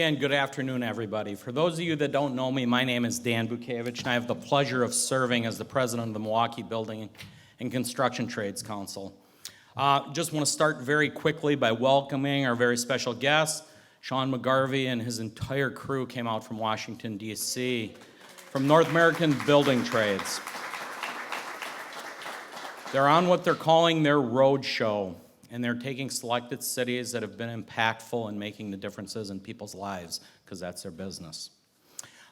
And good afternoon, everybody. For those of you that don't know me, my name is Dan Bukevich, and I have the pleasure of serving as the president of the Milwaukee Building and Construction Trades Council. Just want to start very quickly by welcoming our very special guest. Sean McGarvey and his entire crew came out from Washington, D.C., from North American Building Trades. They're on what they're calling their road show, and they're taking selected cities that have been impactful in making the differences in people's lives, because that's their business.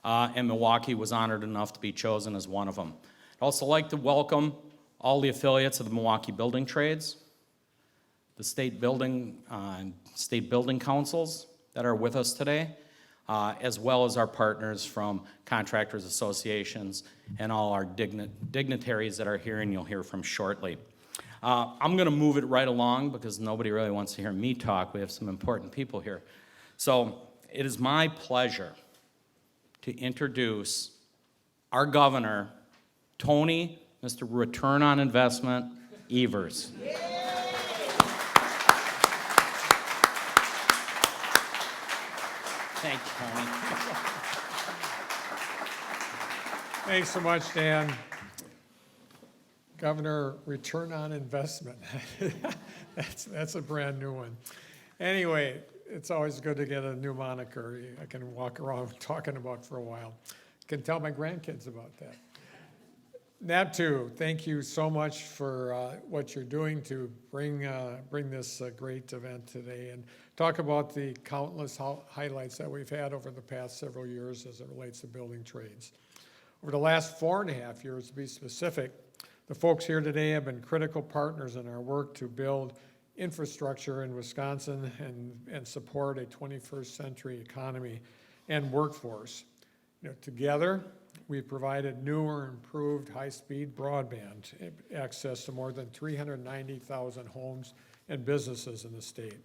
And Milwaukee was honored enough to be chosen as one of them. I'd also like to welcome all the affiliates of the Milwaukee Building Trades, the state building councils that are with us today, as well as our partners from contractors associations and all our dignitaries that are here and you'll hear from shortly. I'm going to move it right along because nobody really wants to hear me talk. We have some important people here. So it is my pleasure to introduce our governor, Tony, Mr. Return on Investment, Evers. Thank you, Tony. Thanks so much, Dan. Governor, return on investment. That's a brand new one. Anyway, it's always good to get a new moniker I can walk around talking about for a while. I can tell my grandkids about that. NABTU, thank you so much for what you're doing to bring this great event today and talk about the countless highlights that we've had over the past several years as it relates to building trades. Over the last 4.5 years, to be specific, the folks here today have been critical partners in our work to build infrastructure in Wisconsin and support a 21st century economy and workforce. Together, we've provided newer, improved high-speed broadband access to more than 390,000 homes and businesses in the state.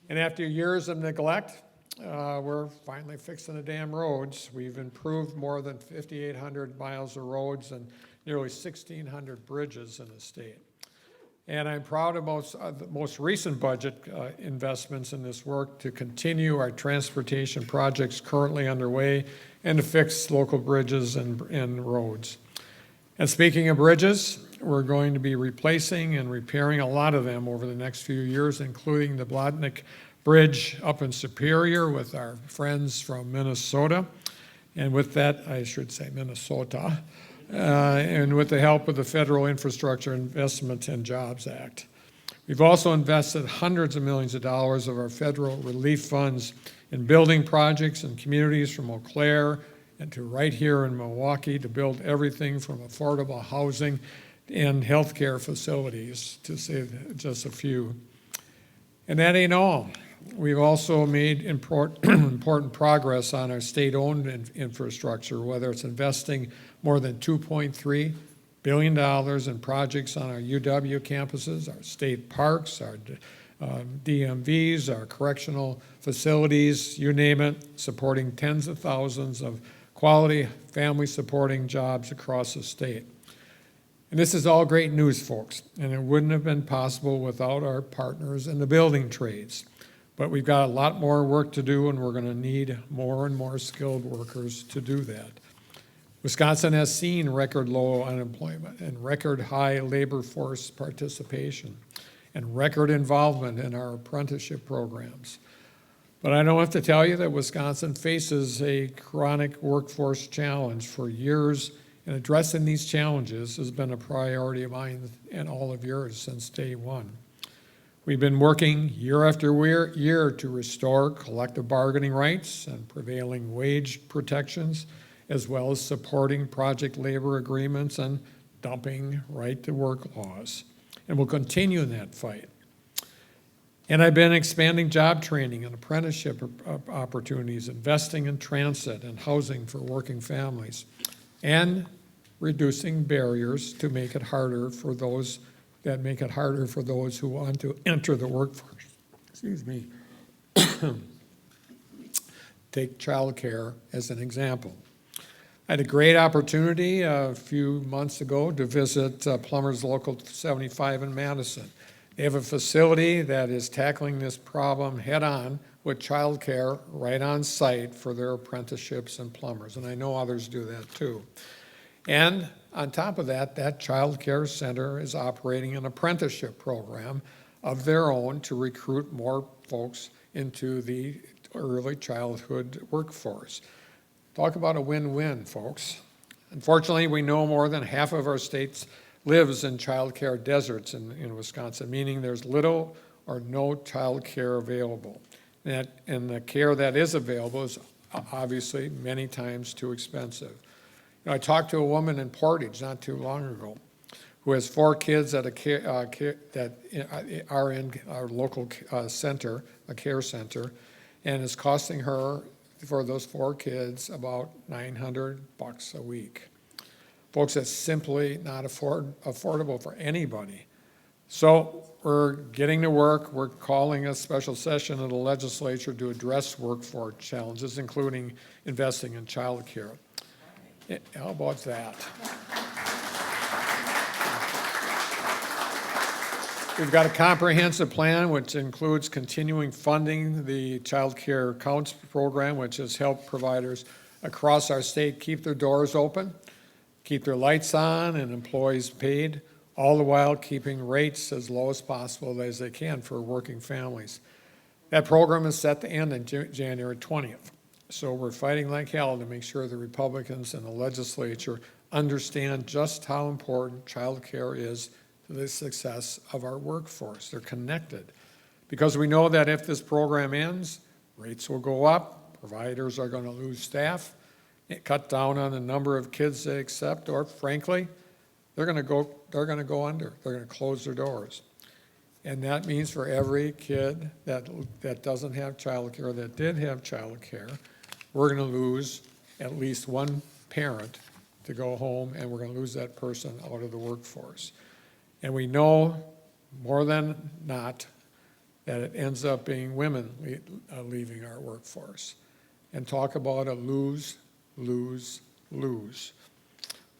And after years of neglect, we're finally fixing the damn roads. We've improved more than 5,800 miles of roads and nearly 1,600 bridges in the state. And I'm proud of the most recent budget investments in this work to continue our transportation projects currently underway and to fix local bridges and roads. And speaking of bridges, we're going to be replacing and repairing a lot of them over the next few years, including the Blodnik Bridge up in Superior with our friends from Minnesota. And with that, I should say Minnesota. And with the help of the Federal Infrastructure Investment and Jobs Act. We've also invested hundreds of millions of dollars of our federal relief funds in building projects in communities from Eau Claire and to right here in Milwaukee to build everything from affordable housing and healthcare facilities, to say just a few. And that ain't all. We've also made important progress on our state-owned infrastructure, whether it's investing more than $2.3 billion in projects on our UW campuses, our state parks, our DMVs, our correctional facilities, you name it, supporting tens of thousands of quality family-supporting jobs across the state. And this is all great news, folks, and it wouldn't have been possible without our partners in the building trades. But we've got a lot more work to do, and we're going to need more and more skilled workers to do that. Wisconsin has seen record low unemployment and record high labor force participation and record involvement in our apprenticeship programs. But I don't have to tell you that Wisconsin faces a chronic workforce challenge for years, and addressing these challenges has been a priority of mine and all of yours since day one. We've been working year after year to restore collective bargaining rights and prevailing wage protections, as well as supporting project labor agreements and dumping right-to-work laws. And we'll continue in that fight. And I've been expanding job training and apprenticeship opportunities, investing in transit and housing for working families, and reducing barriers to make it harder for those who want to enter the workforce. Excuse me. Take childcare as an example. I had a great opportunity a few months ago to visit Plumbers Local 75 in Madison. They have a facility that is tackling this problem head on with childcare right on site for their apprenticeships and plumbers, and I know others do that too. And on top of that, that child care center is operating an apprenticeship program of their own to recruit more folks into the early childhood workforce. Talk about a win-win, folks. Unfortunately, we know more than half of our states lives in child care deserts in Wisconsin, meaning there's little or no child care available. And the care that is available is obviously many times too expensive. You know, I talked to a woman in Portage not too long ago who has 4 kids at that are in our local center, a care center, and it's costing her, for those 4 kids, about $900 a week. Folks, that's simply not affordable for anybody. So we're getting to work. We're calling a special session of the legislature to address workforce challenges, including investing in child care. How about that? We've got a comprehensive plan which includes continuing funding the Child Care Counts program, which has helped providers across our state keep their doors open, keep their lights on and employees paid, all the while keeping rates as low as possible as they can for working families. That program is set to end on January 20th. So we're fighting like hell to make sure the Republicans and the legislature understand just how important child care is to the success of our workforce. They're connected. Because we know that if this program ends, rates will go up, providers are going to lose staff, cut down on the number of kids they accept, or frankly, they're going to go under. They're going to close their doors. And that means for every kid that doesn't have child care, that did have child care, we're going to lose at least one parent to go home, and we're going to lose that person out of the workforce. And we know more than not that it ends up being women leaving our workforce. And talk about a lose, lose, lose.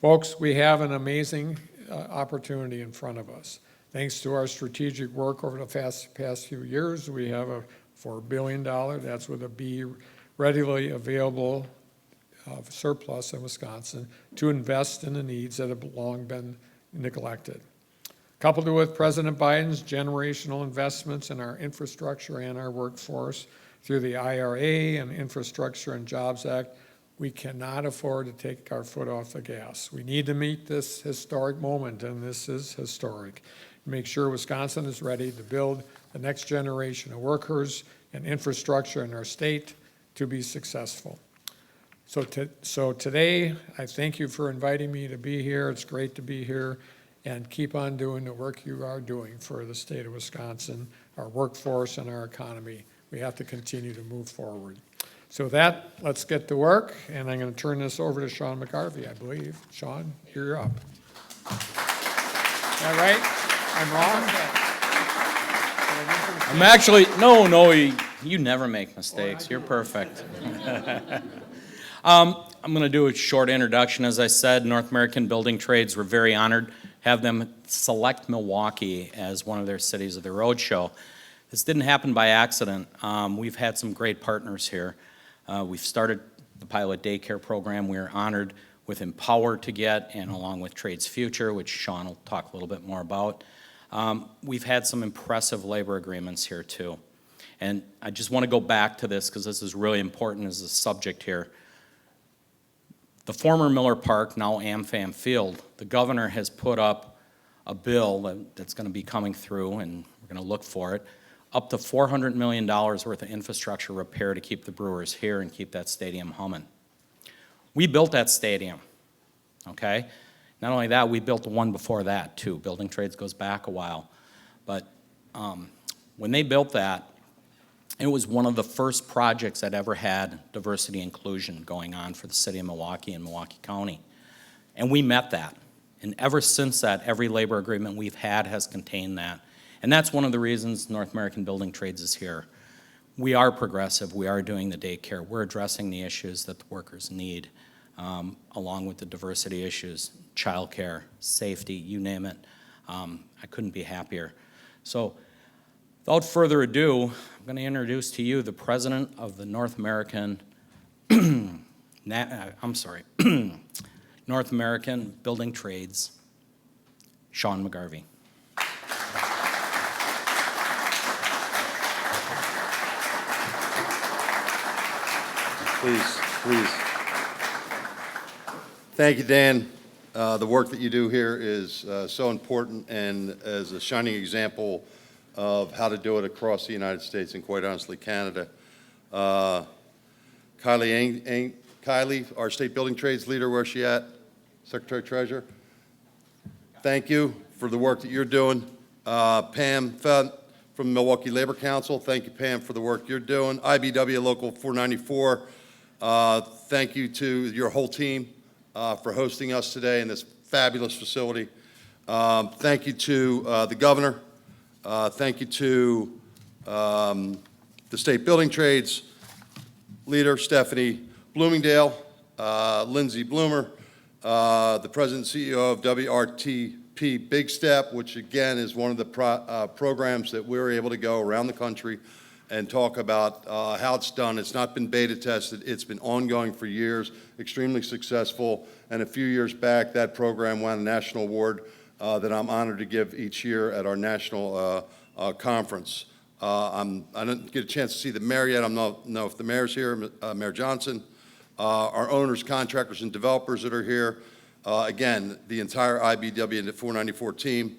Folks, we have an amazing opportunity in front of us. Thanks to our strategic work over the past few years, we have a $4 billion, that's with a B, readily available surplus in Wisconsin to invest in the needs that have long been neglected. Coupled with President Biden's generational investments in our infrastructure and our workforce through the IRA and Infrastructure and Jobs Act, we cannot afford to take our foot off the gas. We need to meet this historic moment, and this is historic. Make sure Wisconsin is ready to build the next generation of workers and infrastructure in our state to be successful. So today, I thank you for inviting me to be here. It's great to be here, and keep on doing the work you are doing for the state of Wisconsin, our workforce, and our economy. We have to continue to move forward. So with that, let's get to work, and I'm going to turn this over to Sean McGarvey, I believe. Sean, you're up. Is that right? I'm wrong? I'm actually, no, you never make mistakes. You're perfect. I'm going to do a short introduction. As I said, North American Building Trades, we're very honored to have them select Milwaukee as one of their cities of the roadshow. This didn't happen by accident. We've had some great partners here. We've started the pilot daycare program. We are honored with Empower to get, and along with Trades Future, which Sean will talk a little bit more about. We've had some impressive labor agreements here too. And I just want to go back to this because this is really important as a subject here. The former Miller Park, now AmFam Field, the governor has put up a bill that's going to be coming through, and we're going to look for it, up to $400 million worth of infrastructure repair to keep the Brewers here and keep that stadium humming. We built that stadium, okay? Not only that, we built the one before that too. Building Trades goes back a while. But when they built that, it was one of the first projects that ever had diversity inclusion going on for the city of Milwaukee and Milwaukee County. And we met that. And ever since that, every labor agreement we've had has contained that. And that's one of the reasons North American Building Trades is here. We are progressive. We are doing the daycare. We're addressing the issues that the workers need, along with the diversity issues, childcare, safety, you name it. I couldn't be happier. So Without further ado, I'm going to introduce to you the president of the North American, North American Building Trades, Sean McGarvey. Please. Thank you, Dan. The work that you do here is so important and as a shining example of how to do it across the United States and, quite honestly, Canada. Kylie, our state building trades leader, where's she at? Secretary Treasurer. Thank you for the work that you're doing. Pam Fent from Milwaukee Labor Council, thank you, Pam, for the work you're doing. IBW Local 494, thank you to your whole team for hosting us today in this fabulous facility. Thank you to the governor. Thank you to the state building trades leader, Stephanie Bloomingdale, Lindsay Bloomer, the president and CEO of WRTP Big Step, which again is one of the programs that we're able to go around the country and talk about how it's done. It's not been beta tested. It's been ongoing for years, extremely successful. And a few years back, that program won a national award that I'm honored to give each year at our national conference. I didn't get a chance to see the mayor yet. I don't know if the mayor's here, Mayor Johnson. Our owners, contractors, and developers that are here. Again, the entire IBW and the 494 team.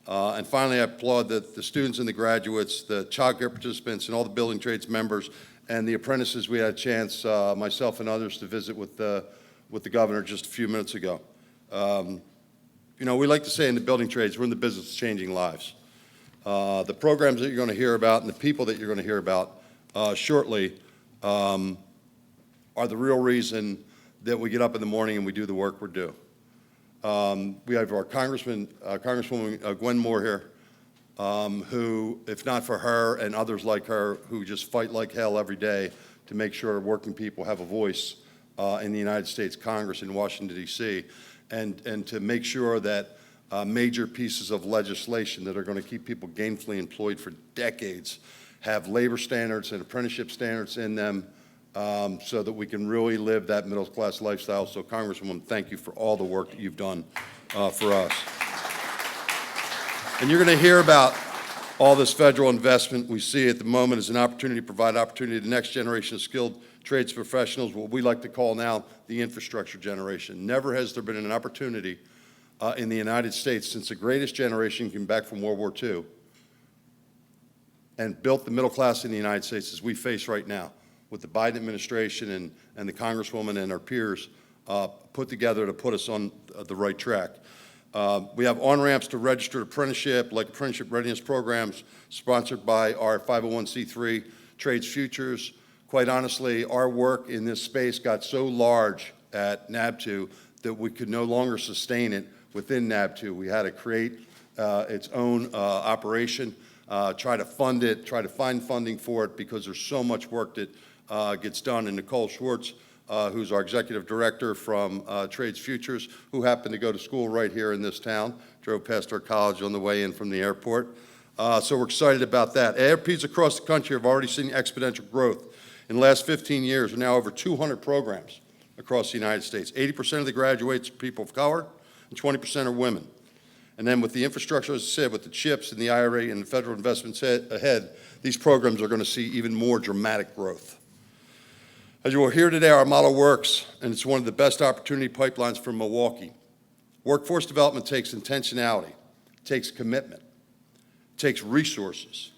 And finally, I applaud the students and the graduates, the child care participants, and all the building trades members, and the apprentices we had a chance, myself and others, to visit with the governor just a few minutes ago. You know, we like to say in the building trades, we're in the business of changing lives. The programs that you're going to hear about and the people that you're going to hear about shortly are the real reason that we get up in the morning and we do the work we do. We have our Congresswoman Gwen Moore here, who, if not for her and others like her, who just fight like hell every day to make sure working people have a voice in the United States Congress in Washington, D.C., and to make sure that major pieces of legislation that are going to keep people gainfully employed for decades have labor standards and apprenticeship standards in them, so that we can really live that middle-class lifestyle. So, Congresswoman, thank you for all the work that you've done for us. And you're going to hear about all this federal investment we see at the moment as an opportunity to provide opportunity to the next generation of skilled trades professionals, what we like to call now the infrastructure generation. Never has there been an opportunity in the United States since the greatest generation came back from World War II and built the middle class in the United States as we face right now, with the Biden administration and the Congresswoman and our peers put together to put us on the right track. We have on-ramps to registered apprenticeship, like apprenticeship readiness programs sponsored by our 501c3 Trades Futures. Quite honestly, our work in this space got so large at NABTU that we could no longer sustain it within NABTU. We had to create its own operation, try to fund it, try to find funding for it, because there's so much work that gets done. And Nicole Schwartz, who's our executive director from Trades Futures, who happened to go to school right here in this town, drove past our college on the way in from the airport. So we're excited about that. ARPs across the country have already seen exponential growth. In the last 15 years, there are now over 200 programs across the United States. 80% of the graduates are people of color, and 20% are women. And then with the infrastructure, as I said, with the CHIPS and the IRA and the federal investments ahead, these programs are going to see even more dramatic growth. As you will hear today, our model works, and it's one of the best opportunity pipelines for Milwaukee. Workforce development takes intentionality, takes commitment, takes resources.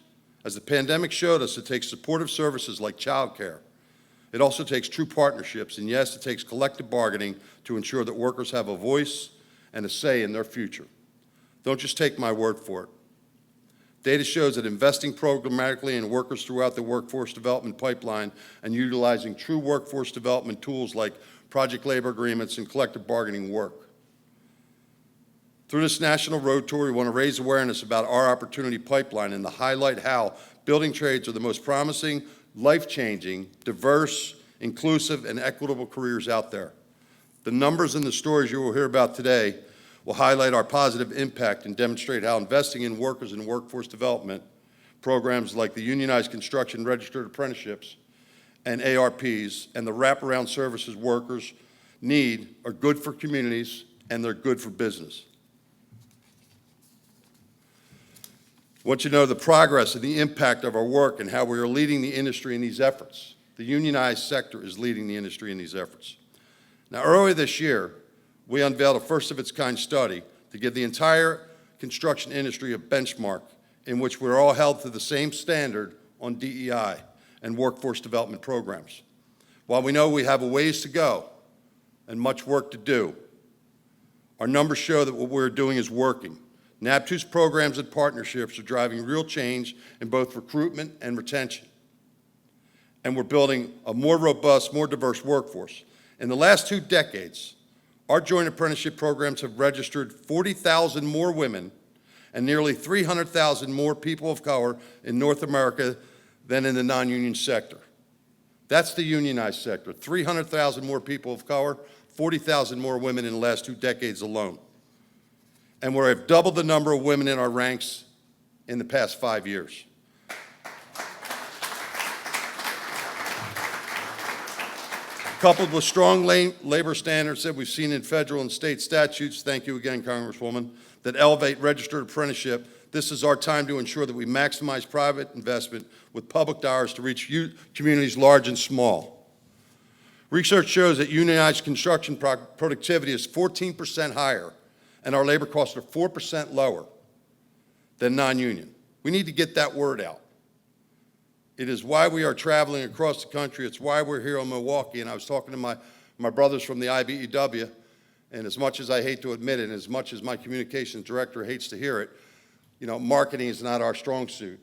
As the pandemic showed us, it takes supportive services like childcare. It also takes true partnerships, and yes, it takes collective bargaining to ensure that workers have a voice and a say in their future. Don't just take my word for it. Data shows that investing programmatically in workers throughout the workforce development pipeline and utilizing true workforce development tools like project labor agreements and collective bargaining work. Through this national road tour, we want to raise awareness about our opportunity pipeline and to highlight how building trades are the most promising, life-changing, diverse, inclusive, and equitable careers out there. The numbers and the stories you will hear about today will highlight our positive impact and demonstrate how investing in workers and workforce development programs like the unionized construction registered apprenticeships and ARPs and the wraparound services workers need are good for communities and they're good for business. I want you to know the progress and the impact of our work and how we are leading the industry in these efforts. The unionized sector is leading the industry in these efforts. Now, earlier this year, we unveiled a first-of-its-kind study to give the entire construction industry a benchmark in which we're all held to the same standard on DEI and workforce development programs. While we know we have a ways to go and much work to do, our numbers show that what we're doing is working. NABTU's programs and partnerships are driving real change in both recruitment and retention. And we're building a more robust, more diverse workforce. In the last 2 decades, our joint apprenticeship programs have registered 40,000 more women and nearly 300,000 more people of color in North America than in the non-union sector. That's the unionized sector. 300,000 more people of color, 40,000 more women in the last 2 decades alone. And we have doubled the number of women in our ranks in the past 5 years. Coupled with strong labor standards that we've seen in federal and state statutes, thank you again, Congresswoman, that elevate registered apprenticeship, this is our time to ensure that we maximize private investment with public dollars to reach communities large and small. Research shows that unionized construction productivity is 14% higher, and our labor costs are 4% lower than non-union. We need to get that word out. It is why we are traveling across the country. It's why we're here in Milwaukee. And I was talking to my brothers from the IBEW, and as much as I hate to admit it, and as much as my communications director hates to hear it, you know, marketing is not our strong suit.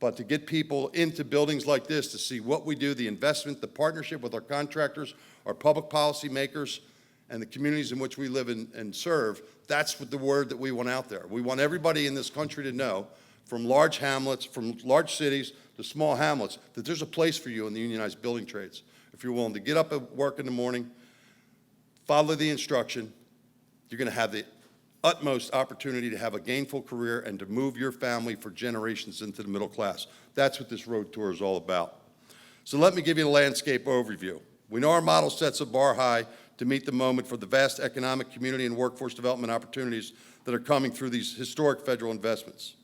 But to get people into buildings like this, to see what we do, the investment, the partnership with our contractors, our public policy makers, and the communities in which we live and serve, that's what the word that we want out there. We want everybody in this country to know, from large hamlets, from large cities to small hamlets, that there's a place for you in the unionized building trades. If you're willing to get up at work in the morning, follow the instruction, you're going to have the utmost opportunity to have a gainful career and to move your family for generations into the middle class. That's what this road tour is all about. So let me give you a landscape overview. We know our model sets a bar high to meet the moment for the vast economic, community, and workforce development opportunities that are coming through these historic federal investments.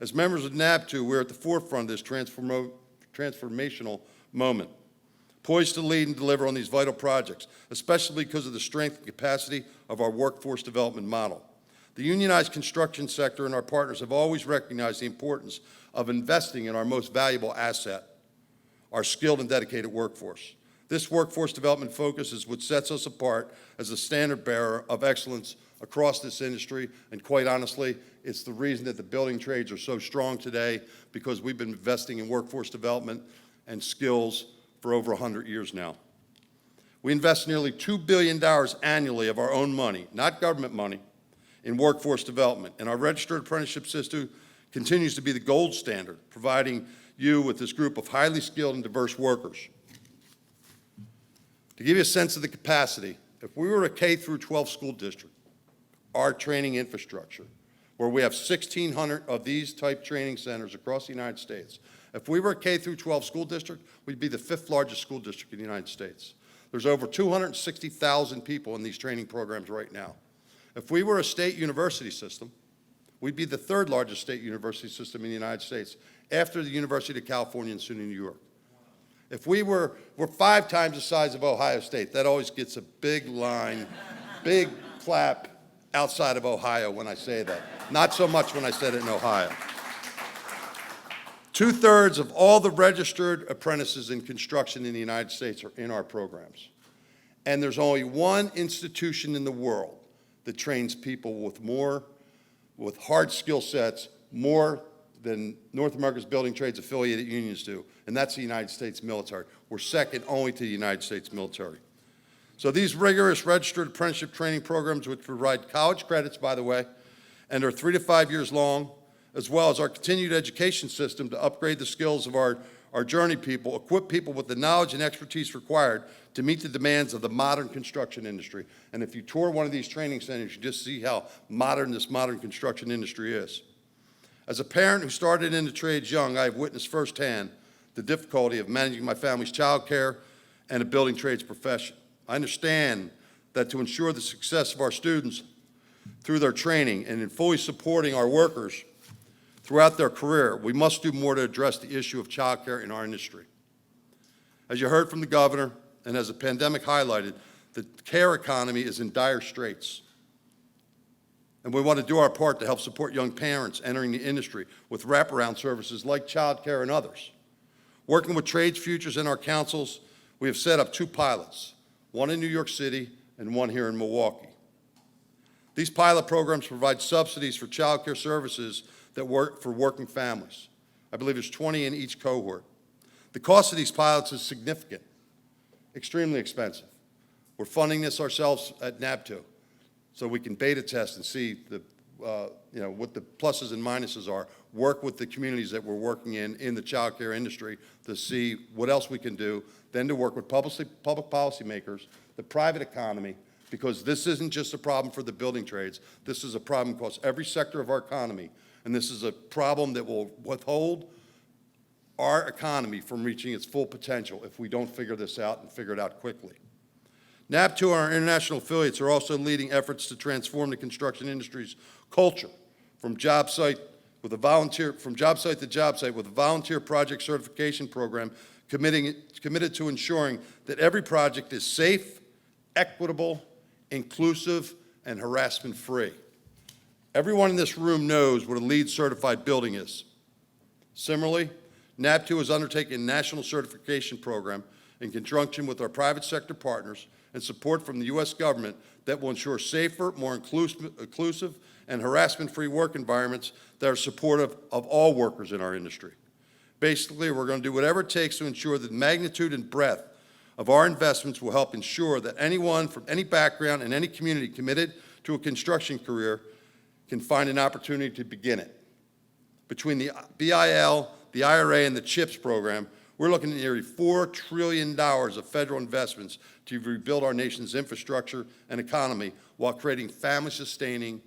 As members of NABTU, we're at the forefront of this transformational moment, poised to lead and deliver on these vital projects, especially because of the strength and capacity of our workforce development model. The unionized construction sector and our partners have always recognized the importance of investing in our most valuable asset, our skilled and dedicated workforce. This workforce development focus is what sets us apart as a standard bearer of excellence across this industry, and quite honestly, it's the reason that the building trades are so strong today, because we've been investing in workforce development and skills for over 100 years now. We invest nearly $2 billion annually of our own money, not government money, in workforce development, and our registered apprenticeship system continues to be the gold standard, providing you with this group of highly skilled and diverse workers. To give you a sense of the capacity, if we were a K through 12 school district, our training infrastructure, where we have 1,600 of these type training centers across the United States, if we were a K through 12 school district, we'd be the 5th largest school district in the United States. There's over 260,000 people in these training programs right now. If we were a state university system, we'd be the 3rd largest state university system in the United States, after the University of California and SUNY New York. If we're 5 times the size of Ohio State, that always gets a big line, big clap outside of Ohio when I say that. Not so much when I said it in Ohio. 2/3 of all the registered apprentices in construction in the United States are in our programs. And there's only one institution in the world that trains people with hard skill sets, more than North America's building trades affiliated unions do, and that's the United States military. We're second only to the United States military. So these rigorous registered apprenticeship training programs, which provide college credits, by the way, and are 3 to 5 years long, as well as our continued education system to upgrade the skills of our journey people, equip people with the knowledge and expertise required to meet the demands of the modern construction industry. And if you tour one of these training centers, you just see how modern this modern construction industry is. As a parent who started in the trades young, I have witnessed firsthand the difficulty of managing my family's child care and a building trades profession. I understand that to ensure the success of our students through their training and in fully supporting our workers throughout their career, we must do more to address the issue of child care in our industry. As you heard from the governor, and as the pandemic highlighted, the care economy is in dire straits. And we want to do our part to help support young parents entering the industry with wraparound services like child care and others. Working with Trades Futures and our councils, we have set up 2 pilots, one in New York City and one here in Milwaukee. These pilot programs provide subsidies for child care services that work for working families. I believe there's 20 in each cohort. The cost of these pilots is significant, extremely expensive. We're funding this ourselves at NABTU, so we can beta test and see what the pluses and minuses are, work with the communities that we're working in the child care industry to see what else we can do, then to work with public policymakers, the private economy, because this isn't just a problem for the building trades. This is a problem across every sector of our economy, and this is a problem that will withhold our economy from reaching its full potential if we don't figure this out and figure it out quickly. NABTU and our international affiliates are also leading efforts to transform the construction industry's culture from job site to job site with a volunteer project certification program committed to ensuring that every project is safe, equitable, inclusive, and harassment-free. Everyone in this room knows what a LEED certified building is. Similarly, NABTU has undertaken a national certification program in conjunction with our private sector partners and support from the U.S. government that will ensure safer, more inclusive, and harassment-free work environments that are supportive of all workers in our industry. Basically, we're going to do whatever it takes to ensure that the magnitude and breadth of our investments will help ensure that anyone from any background and any community committed to a construction career can find an opportunity to begin it. Between the BIL, the IRA, and the CHIPS program, we're looking at nearly $4 trillion of federal investments to rebuild our nation's infrastructure and economy while creating family-sustaining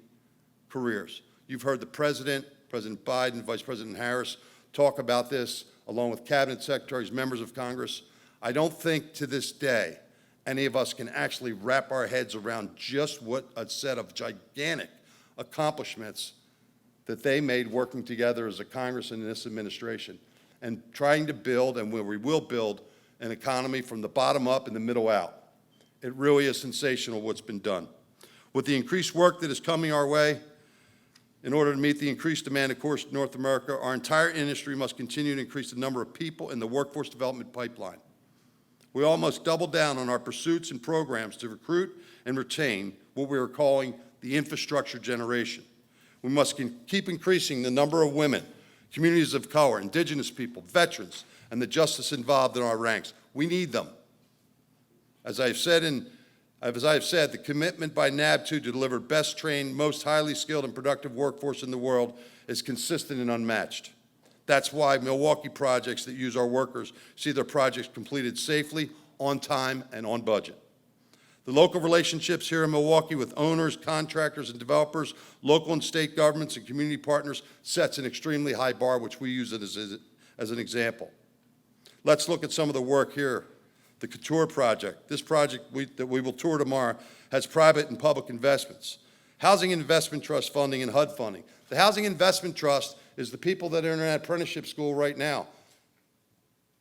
careers. You've heard the President, President Biden, Vice President Harris talk about this, along with Cabinet Secretaries, members of Congress. I don't think to this day any of us can actually wrap our heads around just what a set of gigantic accomplishments that they made working together as a Congress and this administration, and trying to build, and where we will build, an economy from the bottom up and the middle out. It really is sensational what's been done. With the increased work that is coming our way, in order to meet the increased demand, of course, in North America, our entire industry must continue to increase the number of people in the workforce development pipeline. We almost doubled down on our pursuits and programs to recruit and retain what we are calling the infrastructure generation. We must keep increasing the number of women, communities of color, indigenous people, veterans, and the justice involved in our ranks. We need them. As I have said, the commitment by NABTU to deliver best trained, most highly skilled and productive workforce in the world is consistent and unmatched. That's why Milwaukee projects that use our workers see their projects completed safely, on time, and on budget. The local relationships here in Milwaukee with owners, contractors, and developers, local and state governments, and community partners sets an extremely high bar, which we use it as an example. Let's look at some of the work here. The Couture project. This project that we will tour tomorrow has private and public investments. Housing Investment Trust funding and HUD funding. The Housing Investment Trust is the people that are in an apprenticeship school right now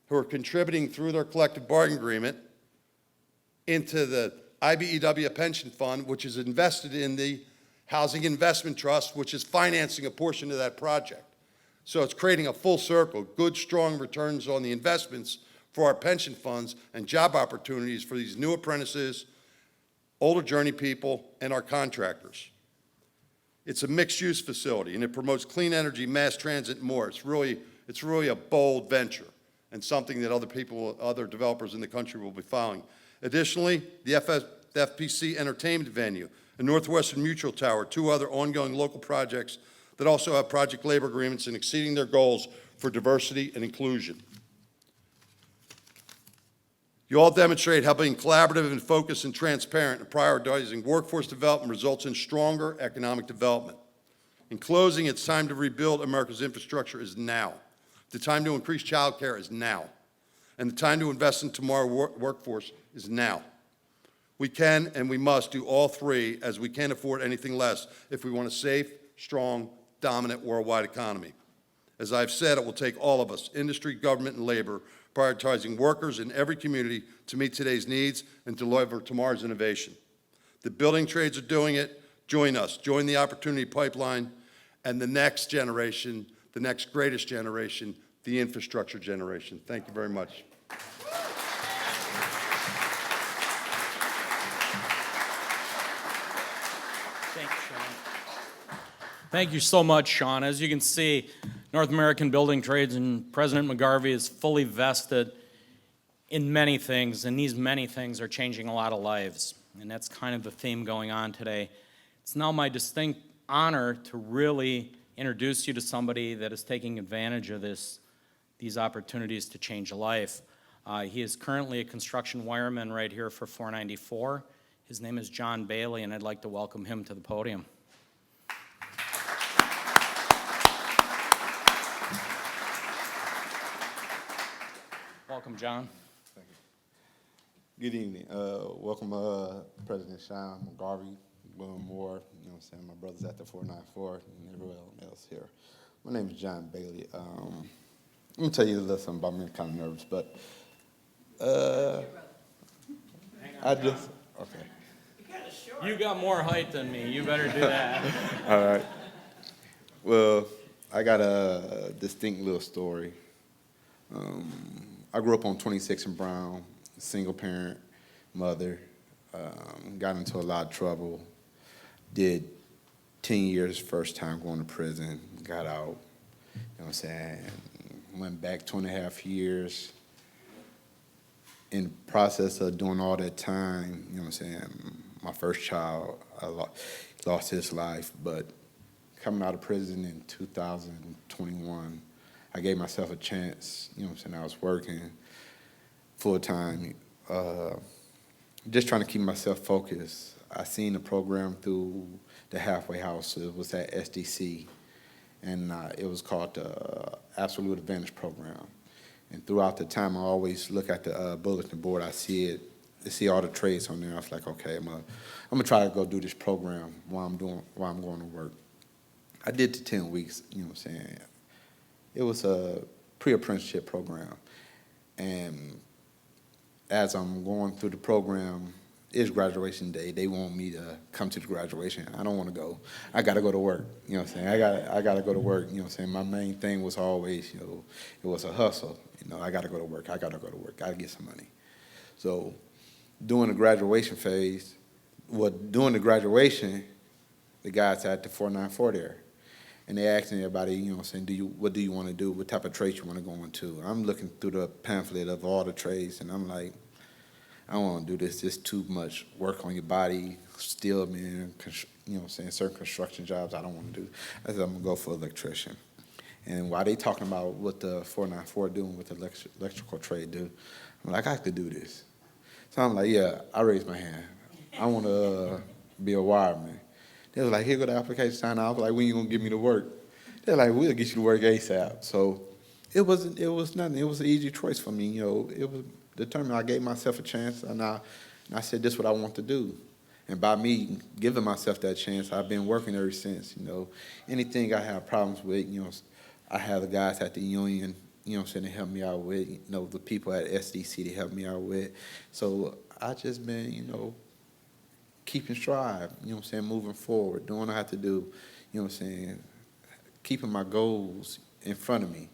who are contributing through their collective bargaining agreement into the IBEW pension fund, which is invested in the Housing Investment Trust, which is financing a portion of that project. So it's creating a full circle, good, strong returns on the investments for our pension funds and job opportunities for these new apprentices, older journey people, and our contractors. It's a mixed-use facility, and it promotes clean energy, mass transit, and more. It's really a bold venture and something that other developers in the country will be following. Additionally, the FPC Entertainment Venue, the Northwestern Mutual Tower, 2 other ongoing local projects that also have project labor agreements and exceeding their goals for diversity and inclusion. You all demonstrate how being collaborative and focused and transparent and prioritizing workforce development results in stronger economic development. In closing, it's time to rebuild America's infrastructure is now. The time to increase child care is now. And the time to invest in tomorrow's workforce is now. We can and we must do all three, as we can't afford anything less if we want a safe, strong, dominant worldwide economy. As I've said, it will take all of us, industry, government, and labor, prioritizing workers in every community to meet today's needs and deliver tomorrow's innovation. The building trades are doing it. Join us. Join the opportunity pipeline and the next generation, the next greatest generation, the infrastructure generation. Thank you very much. Thank you, Sean. Thank you so much, Sean. As you can see, North American Building Trades and President McGarvey is fully vested in many things, and these many things are changing a lot of lives. And that's kind of the theme going on today. It's now my distinct honor to really introduce you to somebody that is taking advantage of these opportunities to change a life. He is currently a construction wireman right here for 494. His name is John Bailey, and I'd like to welcome him to the podium. Welcome, John. Thank you. Good evening. Welcome, President Sean McGarvey, William Moore, you know what I'm saying, my brothers at the 494, and everyone else here. My name is John Bailey. Let me tell you a little something about me. I'm kind of nervous, but I just, okay. You got more height than me. You better do that. All right. Well, I got a distinct little story. I grew up on 26 and Brown, single parent, mother, got into a lot of trouble, did 10 years first time going to prison, got out, you know what I'm saying, went back 2.5 years. In the process of doing all that time, you know what I'm saying, my first child, I lost his life, but coming out of prison in 2021, I gave myself a chance, you know what I'm saying, I was working full-time, just trying to keep myself focused. I seen the program through the Halfway House. It was at SDC, and it was called the Absolute Advantage Program. And throughout the time, I always look at the bulletin board. I see all the trades on there. I was like, okay, I'm gonna try to go do this program while I'm going to work. I did the 10 weeks, you know what I'm saying. It was a pre-apprenticeship program, and as I'm going through the program, it's graduation day. They want me to come to the graduation. I don't want to go. I got to go to work. You know what I'm saying? I got to go to work. You know what I'm saying? My main thing was always, you know, it was a hustle. You know, I got to go to work. I got to go to work. Got to get some money. So during the graduation phase, during the graduation, the guys at the 494 there, and they asked everybody, you know what I'm saying, what do you want to do? What type of trades you want to go into? I'm looking through the pamphlet of all the trades, and I'm like, I don't want to do this. It's too much work on your body, steel, man, you know what I'm saying, certain construction jobs I don't want to do. I said, I'm going to go for electrician. And while they talking about what the 494 doing, what the electrical trade do, I'm like, I could do this. So I'm like, yeah, I raised my hand. I want to be a wireman. They was like, here go the application sign. I was like, when you gonna give me to work? They're like, we'll get you to work ASAP. So it was nothing. It was an easy choice for me. You know, it was determined. I gave myself a chance, and I said, this is what I want to do. And by me giving myself that chance, I've been working ever since. You know, anything I have problems with, you know, I have the guys at the union, you know what I'm saying, to help me out with, you know, the people at SDC to help me out with. So I just been, you know, keeping stride, you know what I'm saying, moving forward, doing what I have to do, you know what I'm saying, keeping my goals in front of me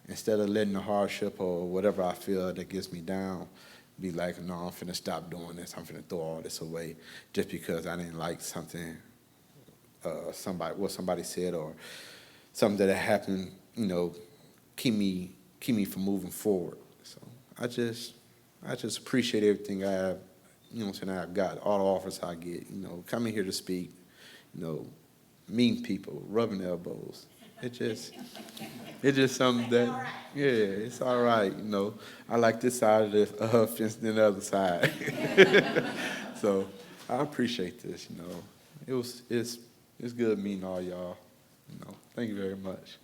instead of letting the hardship or whatever I feel that gets me down be like, no, I'm finna stop doing this, I'm finna throw all this away just because I didn't like something, what somebody said or something that happened, you know, keep me from moving forward. So I just appreciate everything I have. You know what I'm saying, I've got all the offers I get, you know, coming here to speak, you know, meeting people, rubbing elbows. It's just something that, yeah, it's all right, you know. I like this side of the fence than the other side. So I appreciate this, you know. It's good meeting all y'all. No, thank you very much.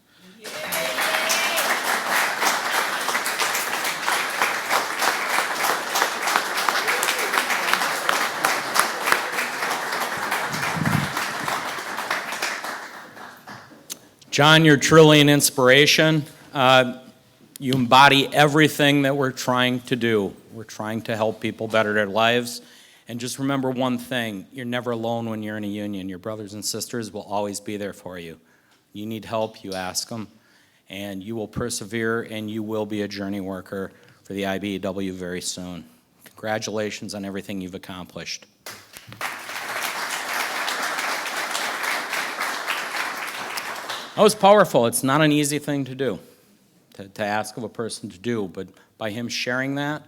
John, you're truly an inspiration. You embody everything that we're trying to do. We're trying to help people better their lives. And just remember one thing, you're never alone when you're in a union. Your brothers and sisters will always be there for you. You need help, you ask them, and you will persevere, and you will be a journey worker for the IBEW very soon. Congratulations on everything you've accomplished. That was powerful. It's not an easy thing to do, to ask of a person to do, but by him sharing that,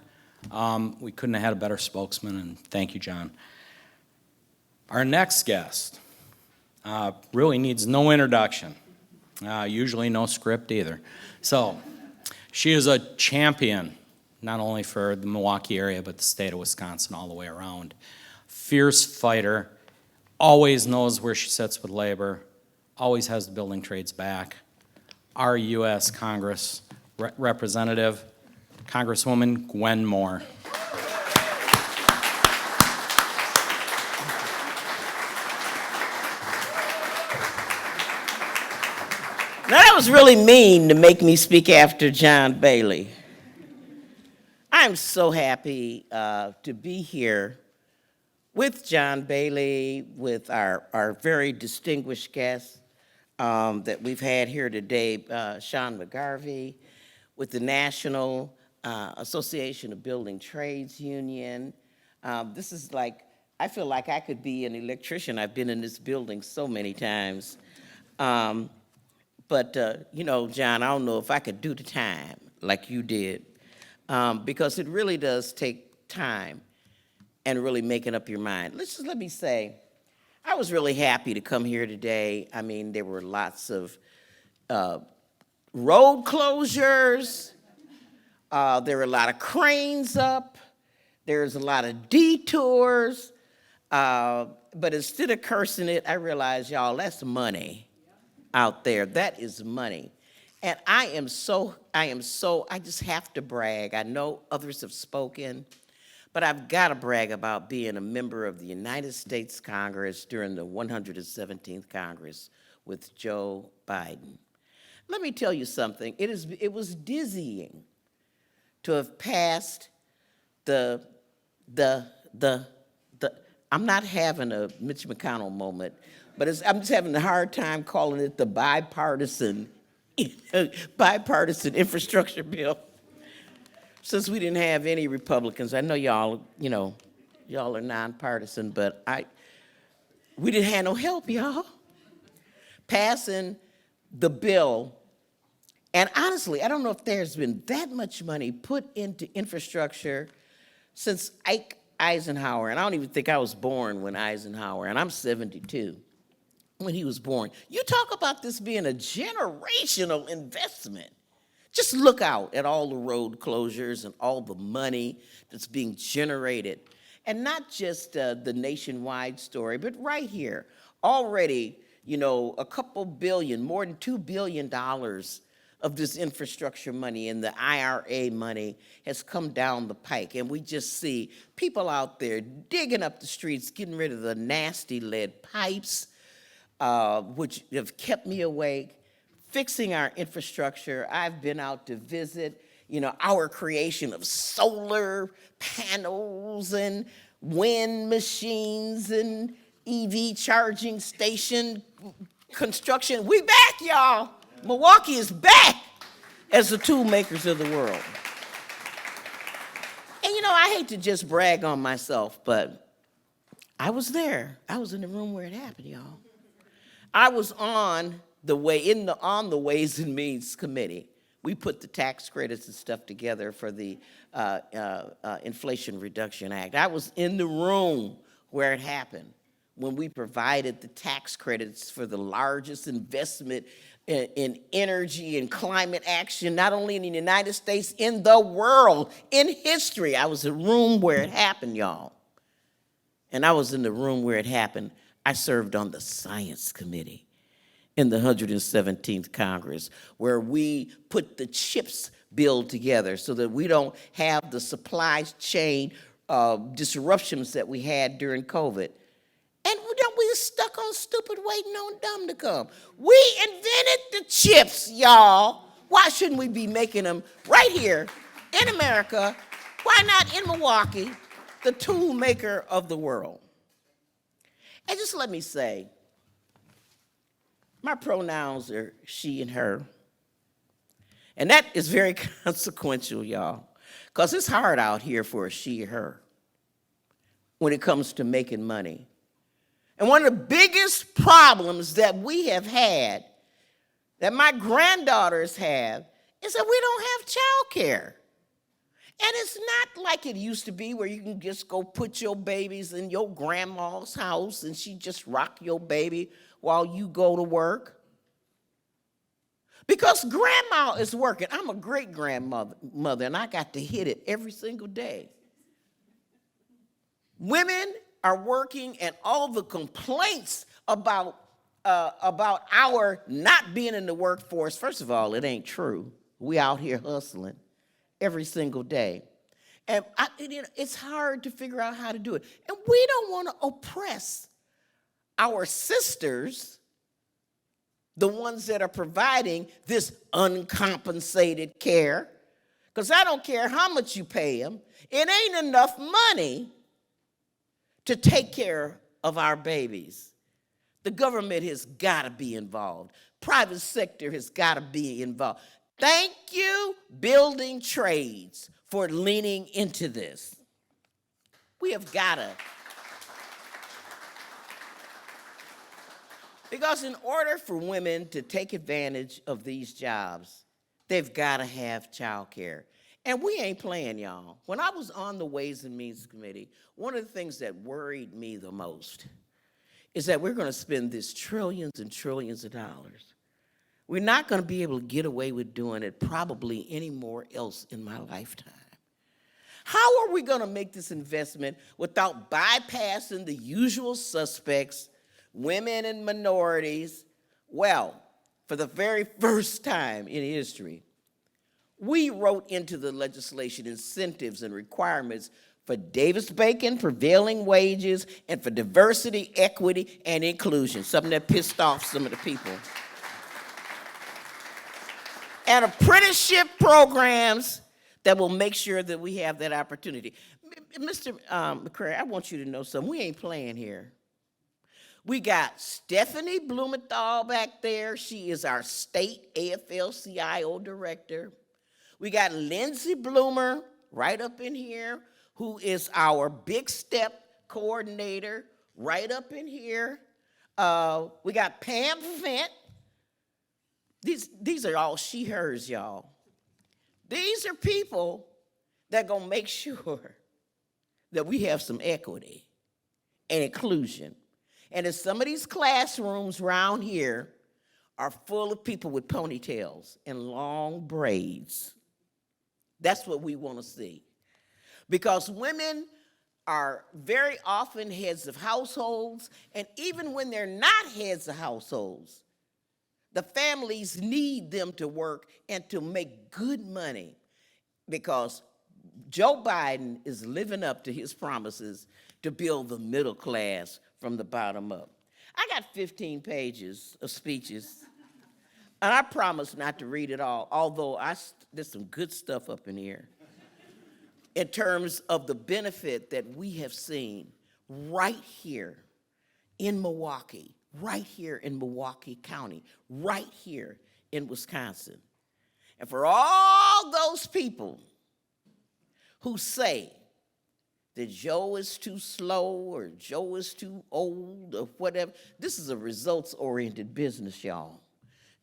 we couldn't have had a better spokesman, and thank you, John. Our next guest really needs no introduction, usually no script either. So, she is a champion, not only for the Milwaukee area, but the state of Wisconsin all the way around. Fierce fighter, always knows where she sits with labor, always has the building trades back. Our U.S. Congress representative, Congresswoman Gwen Moore. Now, that was really mean to make me speak after John Bailey. I'm so happy to be here with John Bailey, with our very distinguished guests that we've had here today, Sean McGarvey, with the National Association of Building Trades Union. This is like, I feel like I could be an electrician. I've been in this building so many times. But you know, John, I don't know if I could do the time like you did, because it really does take time and really making up your mind. Let me say, I was really happy to come here today. I mean, there were lots of road closures. There were a lot of cranes up. There's a lot of detours. But instead of cursing it, I realized, y'all, that's money out there. That is money. And I just have to brag. I know others have spoken, but I've got to brag about being a member of the United States Congress during the 117th Congress with Joe Biden. Let me tell you something. It was dizzying to have passed I'm not having a Mitch McConnell moment, but I'm just having a hard time calling it the bipartisan infrastructure bill. Since we didn't have any Republicans, I know y'all are nonpartisan, but we didn't have no help, y'all. Passing the bill, and honestly, I don't know if there's been that much money put into infrastructure since Ike Eisenhower, and I don't even think I was born when Eisenhower, and I'm 72, when he was born. You talk about this being a generational investment. Just look out at all the road closures and all the money that's being generated. And not just the nationwide story, but right here. Already, a couple billion, more than $2 billion of this infrastructure money and the IRA money has come down the pike. And we just see people out there digging up the streets, getting rid of the nasty lead pipes, which have kept me awake, fixing our infrastructure. I've been out to visit, our creation of solar panels and wind machines and EV charging station construction. We back, y'all. Milwaukee is back as the tool makers of the world. And I hate to just brag on myself, but I was there. I was in the room where it happened, y'all. I was on the Ways and Means Committee. We put the tax credits and stuff together for the Inflation Reduction Act. I was in the room where it happened when we provided the tax credits for the largest investment in energy and climate action, not only in the United States, in the world, in history. I was in the room where it happened, y'all. And I was in the room where it happened. I served on the Science Committee. in the 117th Congress, where we put the CHIPS bill together so that we don't have the supply chain disruptions that we had during COVID. And we stuck on stupid waiting on dumb to come. We invented the chips, y'all. Why shouldn't we be making them right here in America? Why not in Milwaukee, the tool maker of the world? And just let me say, my pronouns are she and her. And that is very consequential, y'all, because it's hard out here for a she or her when it comes to making money. And one of the biggest problems that we have had, that my granddaughters have, is that we don't have child care. And it's not like it used to be where you can just go put your babies in your grandma's house and she just rock your baby while you go to work. Because grandma is working. I'm a great grandmother, and I got to hit it every single day. Women are working, and all the complaints about our not being in the workforce, first of all, it ain't true. We out here hustling every single day. And it's hard to figure out how to do it. And we don't want to oppress our sisters, the ones that are providing this uncompensated care, because I don't care how much you pay them, it ain't enough money to take care of our babies. The government has got to be involved. Private sector has got to be involved. Thank you, building trades, for leaning into this. We have got to. Because in order for women to take advantage of these jobs, they've got to have child care. And we ain't playing, y'all. When I was on the Ways and Means Committee, one of the things that worried me the most is that we're going to spend this trillions and trillions of dollars. We're not going to be able to get away with doing it probably anymore else in my lifetime. How are we going to make this investment without bypassing the usual suspects, women and minorities? Well, for the very first time in history, we wrote into the legislation incentives and requirements for Davis-Bacon prevailing wages and for diversity, equity, and inclusion, something that pissed off some of the people. And apprenticeship programs that will make sure that we have that opportunity. Mr. McCrary, I want you to know something. We ain't playing here. We got Stephanie Blumenthal back there. She is our state AFL-CIO director. We got Lindsay Bloomer right up in here, who is our Big Step coordinator right up in here. We got Pam Fent. These are all she, hers, y'all. These are people that are going to make sure that we have some equity and inclusion. And if some of these classrooms around here are full of people with ponytails and long braids, that's what we want to see. Because women are very often heads of households, and even when they're not heads of households, the families need them to work and to make good money, because Joe Biden is living up to his promises to build the middle class from the bottom up. I got 15 pages of speeches, and I promise not to read it all, although there's some good stuff up in here in terms of the benefit that we have seen right here in Milwaukee, right here in Milwaukee County, right here in Wisconsin. And for all those people who say that Joe is too slow or Joe is too old or whatever, this is a results-oriented business, y'all.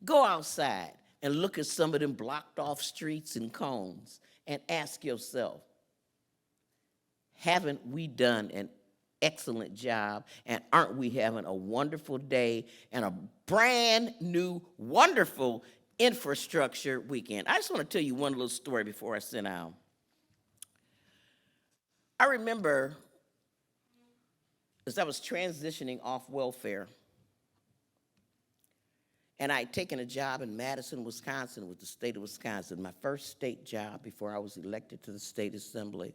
Go outside and look at some of them blocked off streets and cones and ask yourself, haven't we done an excellent job, and aren't we having a wonderful day and a brand new, wonderful infrastructure weekend? I just want to tell you one little story before I sit down. I remember as I was transitioning off welfare, And I had taken a job in Madison, Wisconsin with the state of Wisconsin, my first state job before I was elected to the state assembly.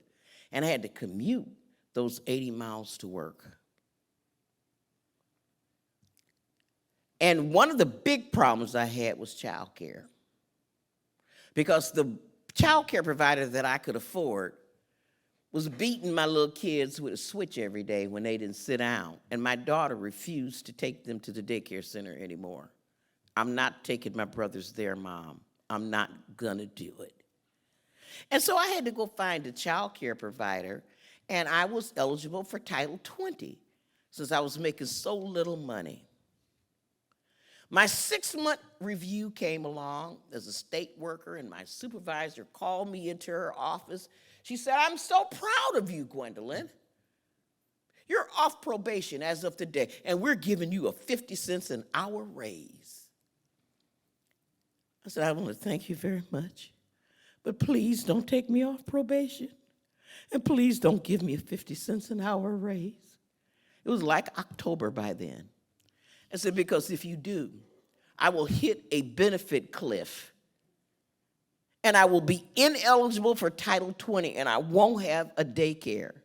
And I had to commute those 80 miles to work. And one of the big problems I had was child care. Because the child care provider that I could afford was beating my little kids with a switch every day when they didn't sit down. And my daughter refused to take them to the daycare center anymore. I'm not taking my brothers there, Mom. I'm not gonna do it. And so I had to go find a child care provider, and I was eligible for Title 20 since I was making so little money. My 6-month review came along as a state worker, and my supervisor called me into her office. She said, "I'm so proud of you, Gwendolyn. You're off probation as of today, and we're giving you a 50 cents an hour raise." I said, "I want to thank you very much, but please don't take me off probation, and please don't give me a 50 cents an hour raise." It was like October by then. I said, "Because if you do, I will hit a benefit cliff, and I will be ineligible for Title 20, and I won't have a daycare,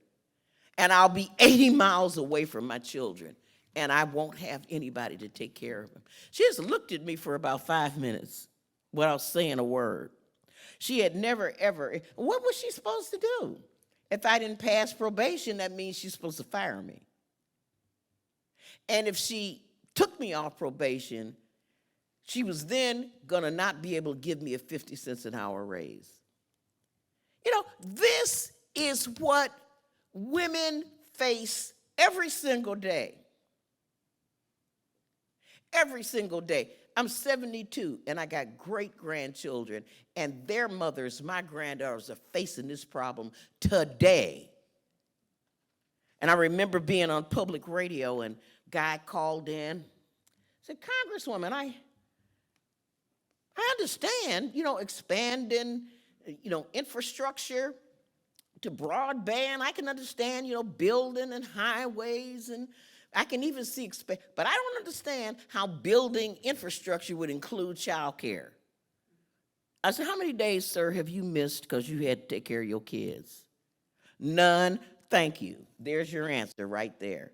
and I'll be 80 miles away from my children, and I won't have anybody to take care of them." She just looked at me for about 5 minutes without saying a word. She had never, ever, what was she supposed to do? If I didn't pass probation, that means she's supposed to fire me. And if she took me off probation, she was then gonna not be able to give me a 50 cents an hour raise. You know, this is what women face every single day. Every single day. I'm 72, and I got great-grandchildren, and their mothers, my granddaughters, are facing this problem today. And I remember being on public radio, and a guy called in, said, "Congresswoman, I understand, expanding, infrastructure to broadband. I can understand, building and highways, and I can even see, but I don't understand how building infrastructure would include child care." I said, "How many days, sir, have you missed because you had to take care of your kids?" "None." "Thank you." There's your answer right there.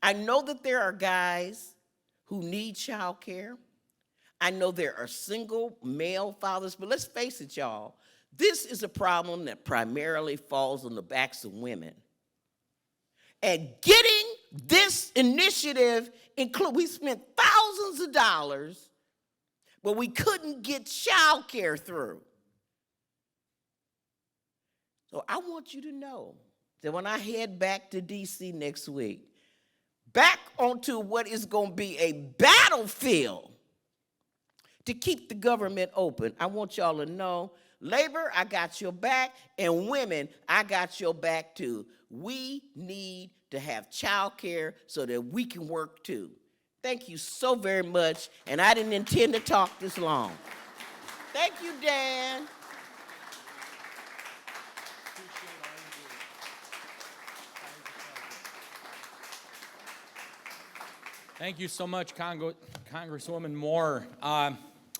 I know that there are guys who need child care. I know there are single male fathers, but let's face it, y'all, this is a problem that primarily falls on the backs of women. And getting this initiative we spent thousands of dollars, but we couldn't get child care through. So I want you to know that when I head back to D.C. next week, back onto what is going to be a battlefield to keep the government open, I want y'all to know, labor, I got your back, and women, I got your back too. We need to have child care so that we can work too. Thank you so very much, and I didn't intend to talk this long. Thank you, Dan. Thank you so much, Congresswoman Moore.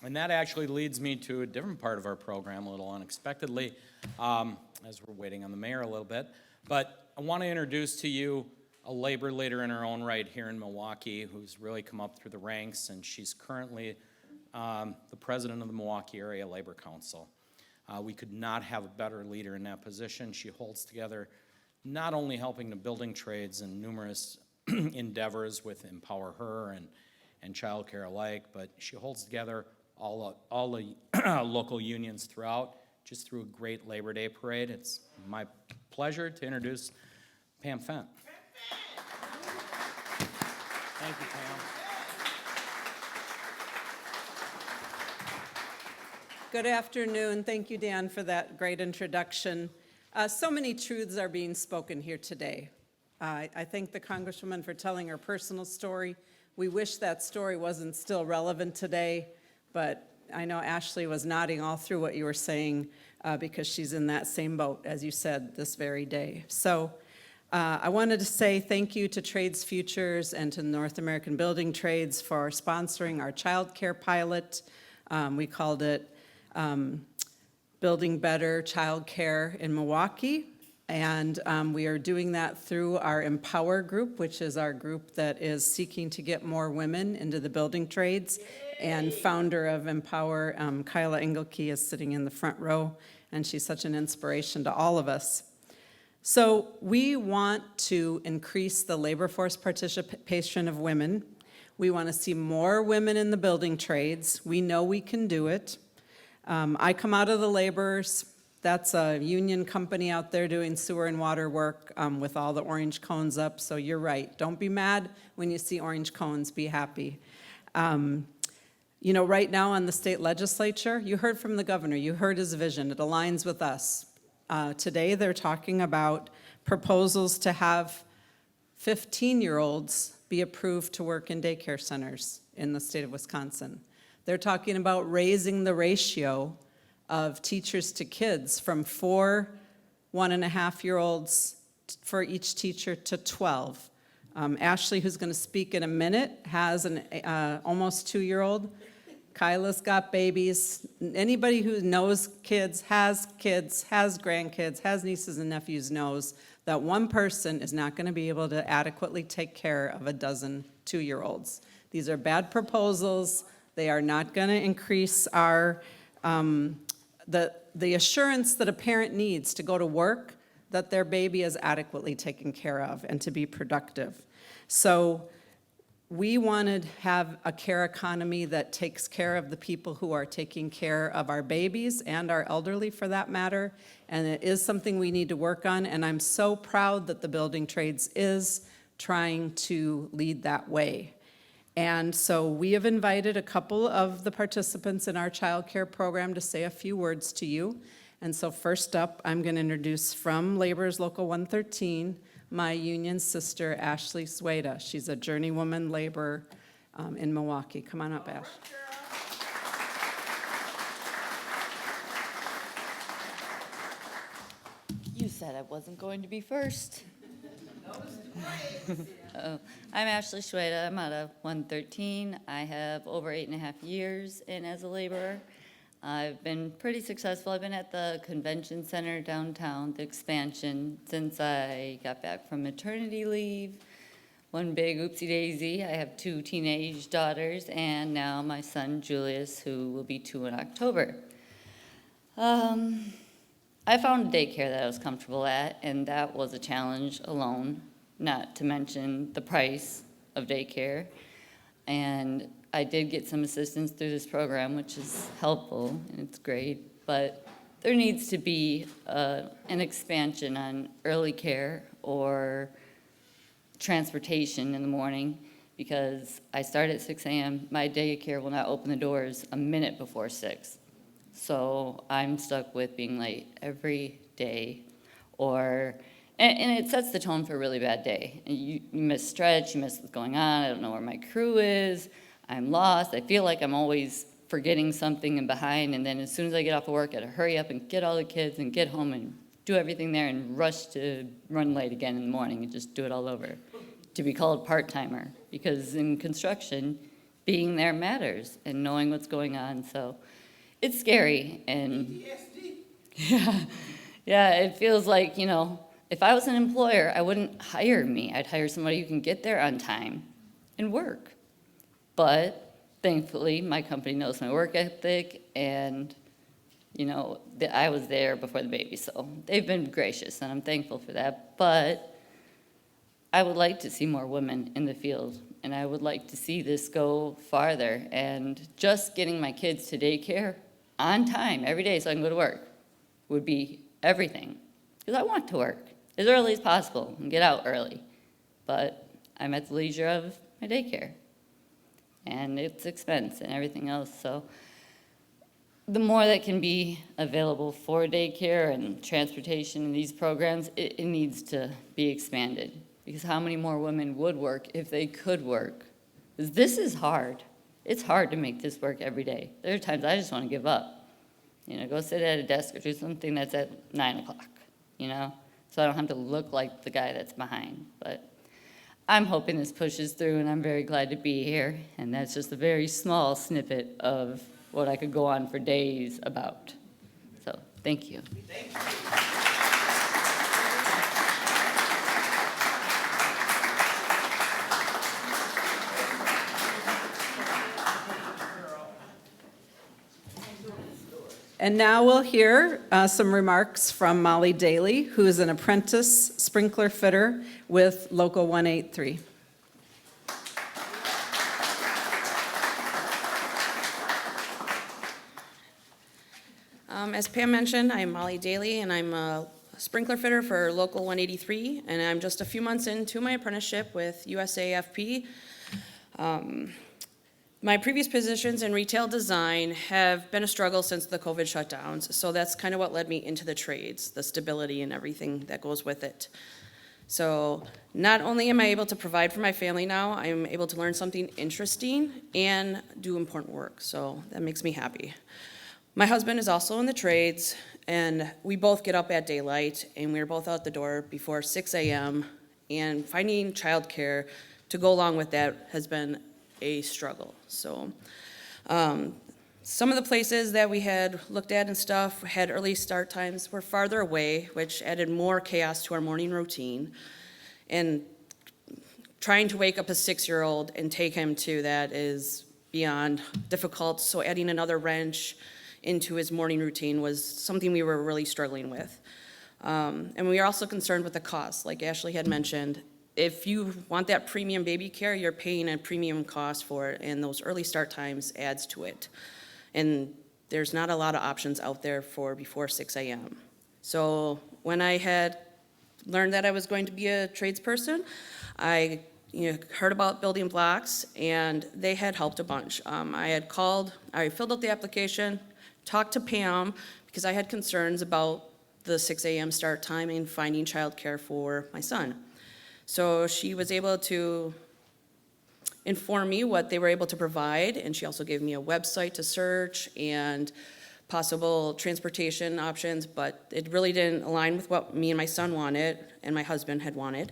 And that actually leads me to a different part of our program, a little unexpectedly, as we're waiting on the mayor a little bit. But I want to introduce to you a labor leader in her own right here in Milwaukee who's really come up through the ranks, and she's currently the president of the Milwaukee Area Labor Council. We could not have a better leader in that position. She holds together not only helping the building trades and numerous endeavors with Empower Her and Child Care alike, but she holds together all the local unions throughout, just through a great Labor Day parade. It's my pleasure to introduce Pam Fent. Thank you, Pam. Good afternoon. Thank you, Dan, for that great introduction. So many truths are being spoken here today. I thank the Congresswoman for telling her personal story. We wish that story wasn't still relevant today, but I know Ashley was nodding all through what you were saying because she's in that same boat, as you said, this very day. So I wanted to say thank you to Trades Futures and to North American Building Trades for sponsoring our childcare pilot. We called it Building Better Childcare in Milwaukee. And we are doing that through our Empower group, which is our group that is seeking to get more women into the building trades. And founder of Empower, Kyla Engelke, is sitting in the front row, and she's such an inspiration to all of us. So we want to increase the labor force participation of women. We want to see more women in the building trades. We know we can do it. I come out of the laborers. That's a union company out there doing sewer and water work with all the orange cones up, so you're right. Don't be mad when you see orange cones, be happy. You know, right now on the state legislature, you heard from the governor, you heard his vision, it aligns with us. Today they're talking about proposals to have 15-year-olds be approved to work in daycare centers in the state of Wisconsin. They're talking about raising the ratio of teachers to kids from 4 1.5-year-olds for each teacher to 12. Ashley, who's going to speak in a minute, has an almost 2-year-old. Kyla's got babies. Anybody who knows kids, has grandkids, has nieces and nephews knows that one person is not going to be able to adequately take care of a dozen 2-year-olds. These are bad proposals. They are not going to increase our the assurance that a parent needs to go to work, that their baby is adequately taken care of and to be productive. So we want to have a care economy that takes care of the people who are taking care of our babies and our elderly, for that matter, and it is something we need to work on, and I'm so proud that the building trades is trying to lead that way. And so we have invited a couple of the participants in our child care program to say a few words to you. And so first up, I'm going to introduce from Laborers Local 113, my union sister, Ashley Sueda. She's a journeywoman laborer in Milwaukee. Come on up, Ash. You said I wasn't going to be first. I'm Ashley Sueda. I'm out of 113. I have over 8.5 years in as a laborer. I've been pretty successful. I've been at the convention center downtown, the expansion, since I got back from maternity leave. One big oopsie daisy. I have 2 teenage daughters and now my son Julius, who will be 2 in October. I found a daycare that I was comfortable at, and that was a challenge alone, not to mention the price of daycare. And I did get some assistance through this program, which is helpful, and it's great, but there needs to be an expansion on early care or transportation in the morning, because I start at 6 a.m., my daycare will not open the doors a minute before 6. So I'm stuck with being late every day, and it sets the tone for a really bad day. And you miss stretch, you miss what's going on, I don't know where my crew is, I'm lost, I feel like I'm always forgetting something and behind, and then as soon as I get off of work, I gotta hurry up and get all the kids and get home and do everything there and rush to run late again in the morning and just do it all over. To be called part-timer, because in construction, being there matters and knowing what's going on, so. It's scary, and yeah, it feels like, you know, if I was an employer, I wouldn't hire me. I'd hire somebody who can get there on time and work. But thankfully, my company knows my work ethic, and, you know, I was there before the baby, so they've been gracious, and I'm thankful for that. But I would like to see more women in the field, and I would like to see this go farther, and just getting my kids to daycare on time every day so I can go to work would be everything. Because I want to work as early as possible and get out early. But I'm at the leisure of my daycare. And its expense and everything else. So the more that can be available for daycare and transportation in these programs, it needs to be expanded. Because how many more women would work if they could work? Because this is hard. It's hard to make this work every day. There are times I just want to give up. You know, go sit at a desk or do something that's at 9 o'clock, you know? so I don't have to look like the guy that's behind. But I'm hoping this pushes through, and I'm very glad to be here. And that's just a very small snippet of what I could go on for days about. So, thank you. And now we'll hear some remarks from Molly Daly, who is an apprentice sprinkler fitter with Local 183. As Pam mentioned, I'm Molly Daly, and I'm a sprinkler fitter for Local 183, and I'm just a few months into my apprenticeship with USAFP. My previous positions in retail design have been a struggle since the COVID shutdowns, so that's kind of what led me into the trades, the stability and everything that goes with it. So not only am I able to provide for my family now, I'm able to learn something interesting and do important work, so that makes me happy. My husband is also in the trades, and we both get up at daylight, and we're both out the door before 6 a.m., and finding childcare to go along with that has been a struggle. So some of the places that we had looked at and stuff had early start times were farther away, which added more chaos to our morning routine. And trying to wake up a 6-year-old and take him to that is beyond difficult, so adding another wrench into his morning routine was something we were really struggling with. And we are also concerned with the cost, like Ashley had mentioned. If you want that premium baby care, you're paying a premium cost for it, and those early start times adds to it. And there's not a lot of options out there for before 6 a.m. So when I had learned that I was going to be a tradesperson, I heard about building blocks, and they had helped a bunch. I filled out the application, talked to Pam, because I had concerns about the 6 a.m. start time and finding childcare for my son. So she was able to inform me what they were able to provide, and she also gave me a website to search and possible transportation options, but it really didn't align with what me and my son wanted and my husband had wanted.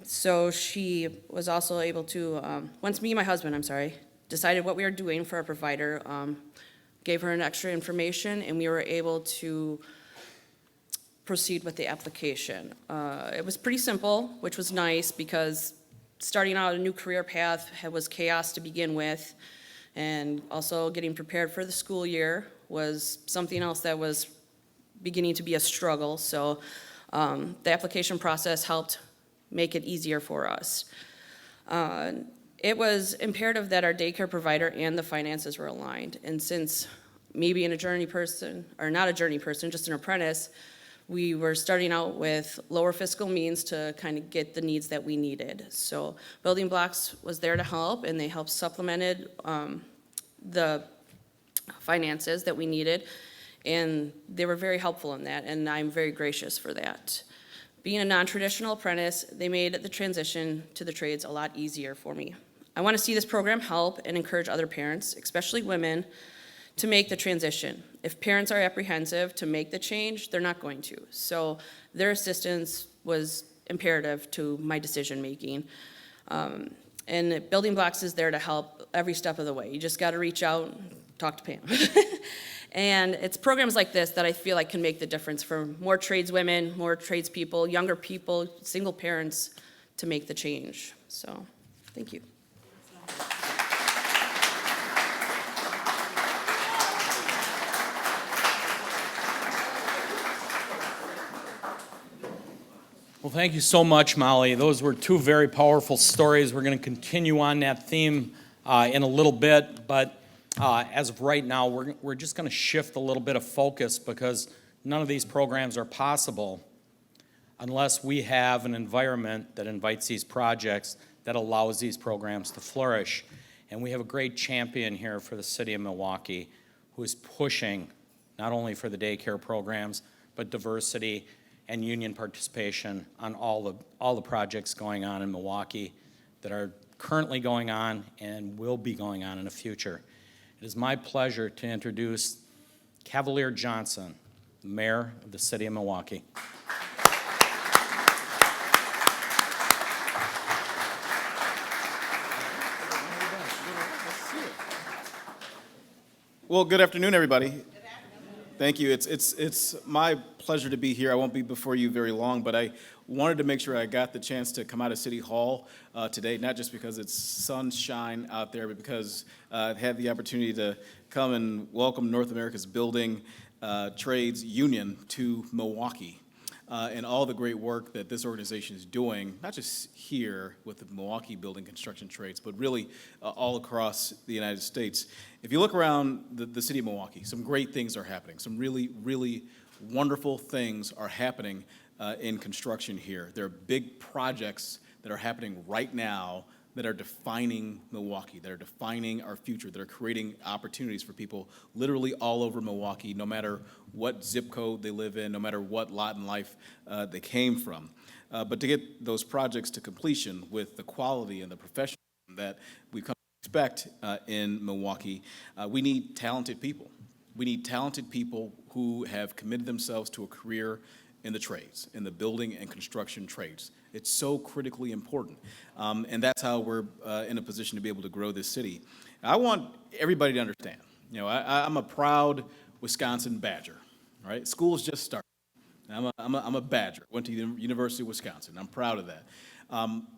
So she was also able to, once me and my husband, decided what we were doing for our provider, gave her an extra information, and we were able to proceed with the application. It was pretty simple, which was nice because starting out a new career path was chaos to begin with, and also getting prepared for the school year was something else that was beginning to be a struggle. So the application process helped make it easier for us. It was imperative that our daycare provider and the finances were aligned. And since me being a journey person, or not a journey person, just an apprentice, we were starting out with lower fiscal means to kind of get the needs that we needed. So Building Blocks was there to help, and they helped supplemented the finances that we needed, and they were very helpful in that, and I'm very gracious for that. Being a non-traditional apprentice, they made the transition to the trades a lot easier for me. I want to see this program help and encourage other parents, especially women, to make the transition. If parents are apprehensive to make the change, they're not going to. So their assistance was imperative to my decision-making. And Building Blocks is there to help every step of the way. You just got to reach out, talk to Pam. And it's programs like this that I feel like can make the difference for more tradeswomen, more tradespeople, younger people, single parents to make the change. So, thank you. Well, thank you so much, Molly. Those were two very powerful stories. We're going to continue on that theme in a little bit, but as of right now, we're just going to shift a little bit of focus because none of these programs are possible unless we have an environment that invites these projects that allows these programs to flourish. And we have a great champion here for the city of Milwaukee who is pushing not only for the daycare programs, but diversity and union participation on all the projects going on in Milwaukee that are currently going on and will be going on in the future. It is my pleasure to introduce Cavalier Johnson, the mayor of the city of Milwaukee. Well, good afternoon, everybody. Thank you. It's my pleasure to be here. I won't be before you very long, but I wanted to make sure I got the chance to come out of City Hall today, not just because it's sunshine out there, but because I've had the opportunity to come and welcome North America's Building Trades Union to Milwaukee. And all the great work that this organization is doing, not just here with the Milwaukee Building Construction Trades, but really all across the United States. If you look around the city of Milwaukee, some great things are happening. Some really, really wonderful things are happening in construction here. There are big projects that are happening right now that are defining Milwaukee, that are defining our future, that are creating opportunities for people literally all over Milwaukee, no matter what zip code they live in, no matter what lot in life they came from. But to get those projects to completion with the quality and the professionalism that we've come to expect in Milwaukee, we need talented people. We need talented people who have committed themselves to a career in the trades, in the building and construction trades. It's so critically important. And that's how we're in a position to be able to grow this city. I want everybody to understand, you know, I'm a proud Wisconsin Badger, right? School's just started. I'm a Badger. Went to the University of Wisconsin. I'm proud of that.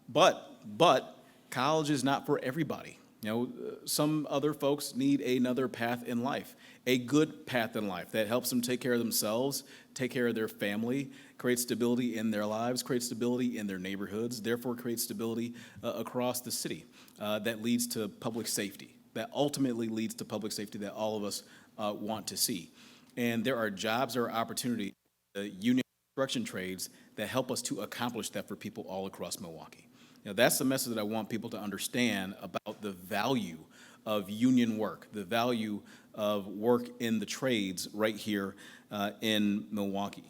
But college is not for everybody. You know, some other folks need another path in life, a good path in life that helps them take care of themselves, take care of their family, create stability in their lives, create stability in their neighborhoods, therefore create stability across the city that leads to public safety, that ultimately leads to public safety that all of us want to see. And there are jobs, there are opportunities, union construction trades that help us to accomplish that for people all across Milwaukee. You know, that's the message that I want people to understand about the value of union work, the value of work in the trades right here in Milwaukee.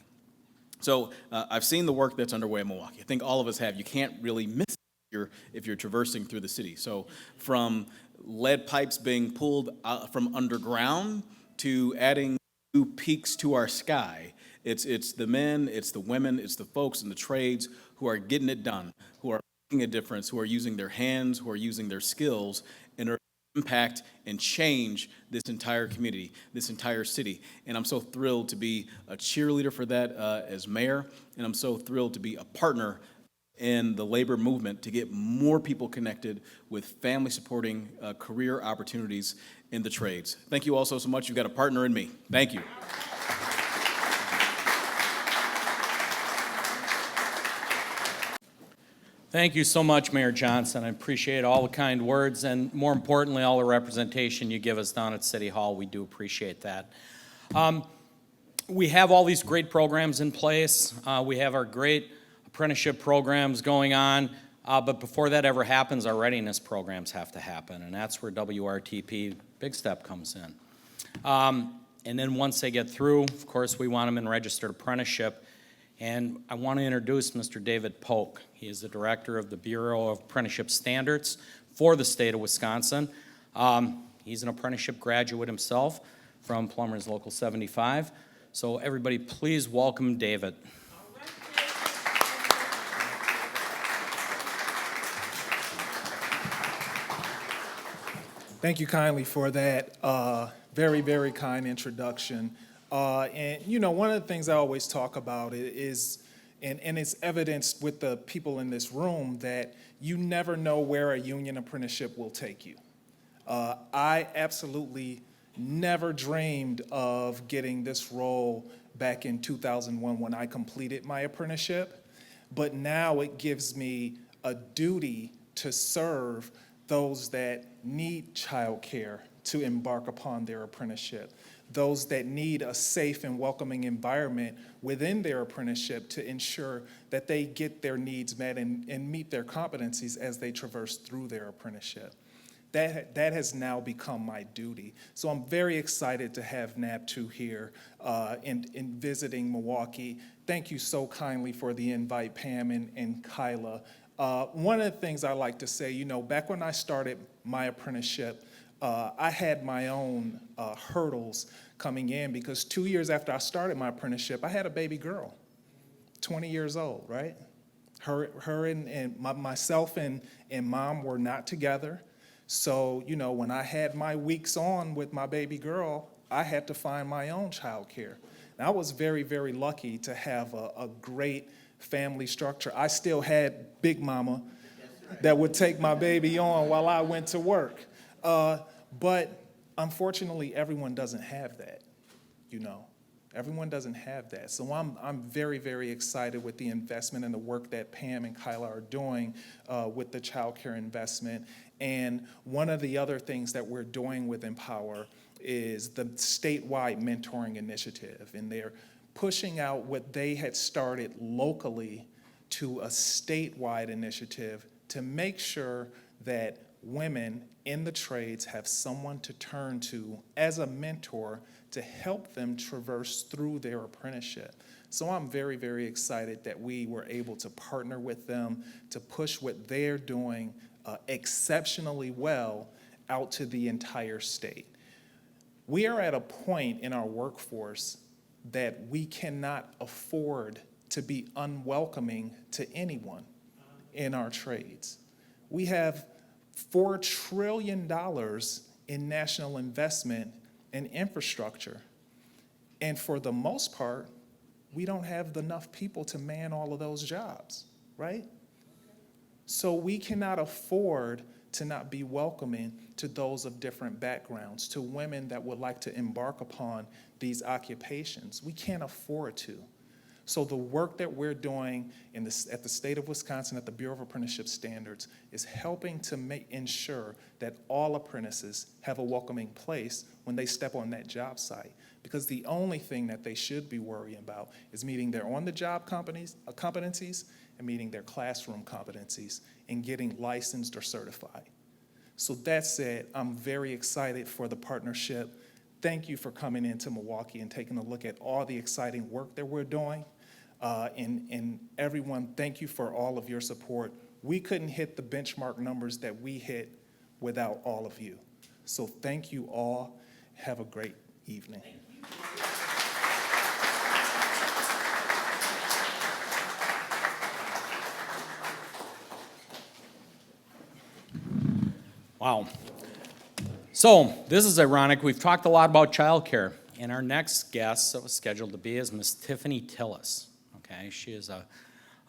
So I've seen the work that's underway in Milwaukee. I think all of us have. You can't really miss it if you're traversing through the city. So from lead pipes being pulled from underground to adding new peaks to our sky, it's the men, it's the women, it's the folks in the trades who are getting it done, who are making a difference, who are using their hands, who are using their skills in order to impact and change this entire community, this entire city. And I'm so thrilled to be a cheerleader for that as mayor, and I'm so thrilled to be a partner in the labor movement to get more people connected with family supporting career opportunities in the trades. Thank you all so much. You've got a partner in me. Thank you. Thank you so much, Mayor Johnson. I appreciate all the kind words and, more importantly, all the representation you give us down at City Hall. We do appreciate that. We have all these great programs in place. We have our great apprenticeship programs going on. But before that ever happens, our readiness programs have to happen, and that's where WRTP Big Step comes in. And then once they get through, of course, we want them in registered apprenticeship. And I want to introduce Mr. David Polk. He is the director of the Bureau of Apprenticeship Standards for the state of Wisconsin. He's an apprenticeship graduate himself from Plumbers Local 75. So everybody, please welcome David. Thank you kindly for that very, very kind introduction. And, you know, one of the things I always talk about is, and it's evidenced with the people in this room, that you never know where a union apprenticeship will take you. I absolutely never dreamed of getting this role back in 2001 when I completed my apprenticeship, but now it gives me a duty to serve those that need childcare to embark upon their apprenticeship, those that need a safe and welcoming environment within their apprenticeship to ensure that they get their needs met and meet their competencies as they traverse through their apprenticeship. That has now become my duty. So I'm very excited to have NABTU here in visiting Milwaukee. Thank you so kindly for the invite, Pam and Kyla. One of the things I like to say, you know, back when I started my apprenticeship, I had my own hurdles coming in because 2 years after I started my apprenticeship, I had a baby girl, 20 years old, right? Her and myself and mom were not together. So, when I had my weeks on with my baby girl, I had to find my own childcare. And I was very, very lucky to have a great family structure. I still had Big Mama that would take my baby on while I went to work. But unfortunately, everyone doesn't have that, Everyone doesn't have that. So I'm very, very excited with the investment and the work that Pam and Kyla are doing with the child care investment. And one of the other things that we're doing with Empower is the statewide mentoring initiative. And they're pushing out what they had started locally to a statewide initiative to make sure that women in the trades have someone to turn to as a mentor to help them traverse through their apprenticeship. So I'm very, very excited that we were able to partner with them to push what they're doing exceptionally well out to the entire state. We are at a point in our workforce that we cannot afford to be unwelcoming to anyone in our trades. We have $4 trillion in national investment in infrastructure. And for the most part, we don't have enough people to man all of those jobs, right? So we cannot afford to not be welcoming to those of different backgrounds, to women that would like to embark upon these occupations. We can't afford to. So the work that we're doing at the state of Wisconsin, at the Bureau of Apprenticeship Standards, is helping to ensure that all apprentices have a welcoming place when they step on that job site. Because the only thing that they should be worrying about is meeting their on-the-job competencies and meeting their classroom competencies and getting licensed or certified. So that said, I'm very excited for the partnership. Thank you for coming into Milwaukee and taking a look at all the exciting work that we're doing. And everyone, thank you for all of your support. We couldn't hit the benchmark numbers that we hit without all of you. So thank you all. Have a great evening. Wow. So this is ironic. We've talked a lot about childcare, and our next guest that was scheduled to be is Miss Tiffany Tillis. Okay, she is a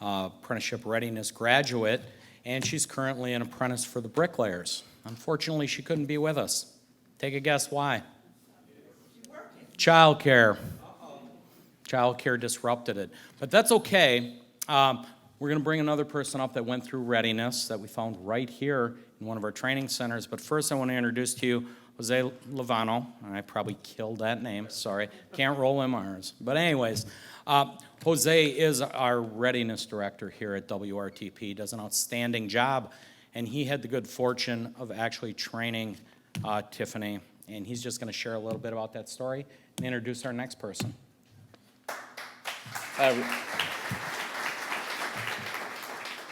apprenticeship readiness graduate, and she's currently an apprentice for the bricklayers. Unfortunately, she couldn't be with us. Take a guess why? Childcare. Childcare disrupted it, but that's okay. We're going to bring another person up that went through readiness that we found right here in one of our training centers. But first, I want to introduce to you Jose Lovano, and I probably killed that name. Sorry, can't roll MRs. But anyways, Jose is our readiness director here at WRTP. He does an outstanding job, and he had the good fortune of actually training Tiffany, and he's just going to share a little bit about that story and introduce our next person.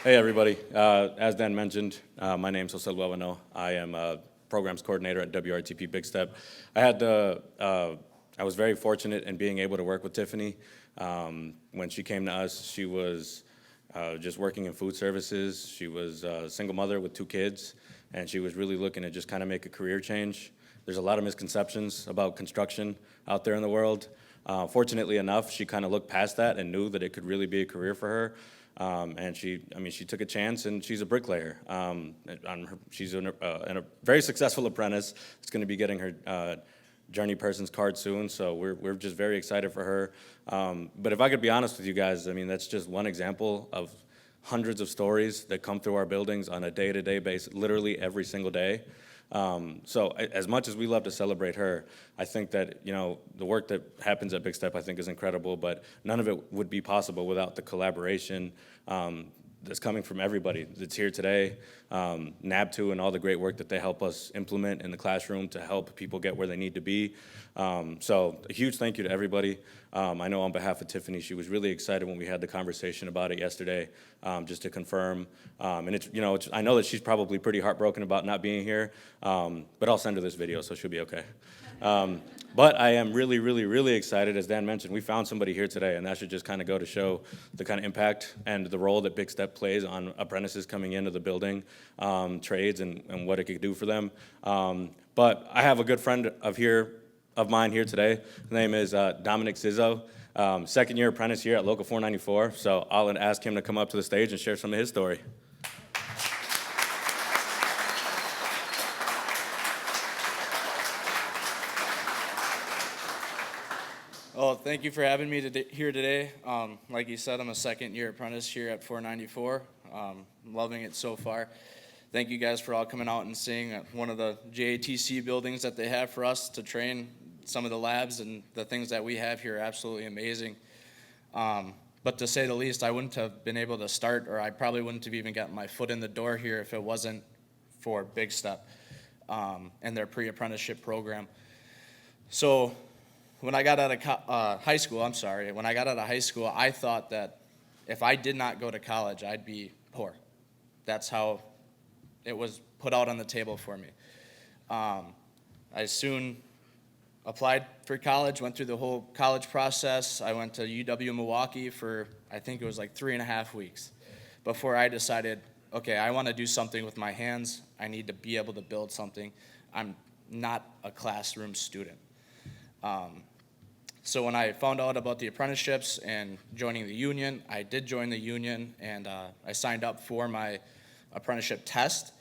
Hey, everybody. As Dan mentioned, my name's Jose Lovano. I am a programs coordinator at WRTP Big Step. I was very fortunate in being able to work with Tiffany. When she came to us, she was just working in food services. She was a single mother with 2 kids, and she was really looking to just kind of make a career change. There's a lot of misconceptions about construction out there in the world. Fortunately enough, she kind of looked past that and knew that it could really be a career for her. And she took a chance, and she's a bricklayer. She's a very successful apprentice. She's going to be getting her Journey Person's card soon, so we're just very excited for her. But if I could be honest with you guys, that's just one example of hundreds of stories that come through our buildings on a day-to-day basis, literally every single day. So as much as we love to celebrate her, I think that, the work that happens at Big Step, I think, is incredible, but none of it would be possible without the collaboration that's coming from everybody that's here today, NABTU and all the great work that they help us implement in the classroom to help people get where they need to be. So a huge thank you to everybody. I know on behalf of Tiffany, she was really excited when we had the conversation about it yesterday, just to confirm. And I know that she's probably pretty heartbroken about not being here, but I'll send her this video, so she'll be okay. But I am really, really, really excited. As Dan mentioned, we found somebody here today, and that should just kind of go to show the kind of impact and the role that Big Step plays on apprentices coming into the building trades and what it could do for them. But I have a good friend of mine here today. His name is Dominic Sizzo, second-year apprentice here at Local 494. So I'll ask him to come up to the stage and share some of his story. Well, thank you for having me here today. Like you said, I'm a second-year apprentice here at 494. I'm loving it so far. Thank you guys for all coming out and seeing one of the JATC buildings that they have for us to train. Some of the labs and the things that we have here are absolutely amazing. But to say the least, I wouldn't have been able to start, or I probably wouldn't have even gotten my foot in the door here if it wasn't for Big Step and their pre-apprenticeship program. So when I got out of high school, I thought that if I did not go to college, I'd be poor. That's how it was put out on the table for me. I soon applied for college, went through the whole college process. I went to UW Milwaukee for, I think it was like 3.5 weeks before I decided, okay, I want to do something with my hands. I need to be able to build something. I'm not a classroom student. So when I found out about the apprenticeships and joining the union, I did join the union, and I signed up for my apprenticeship test.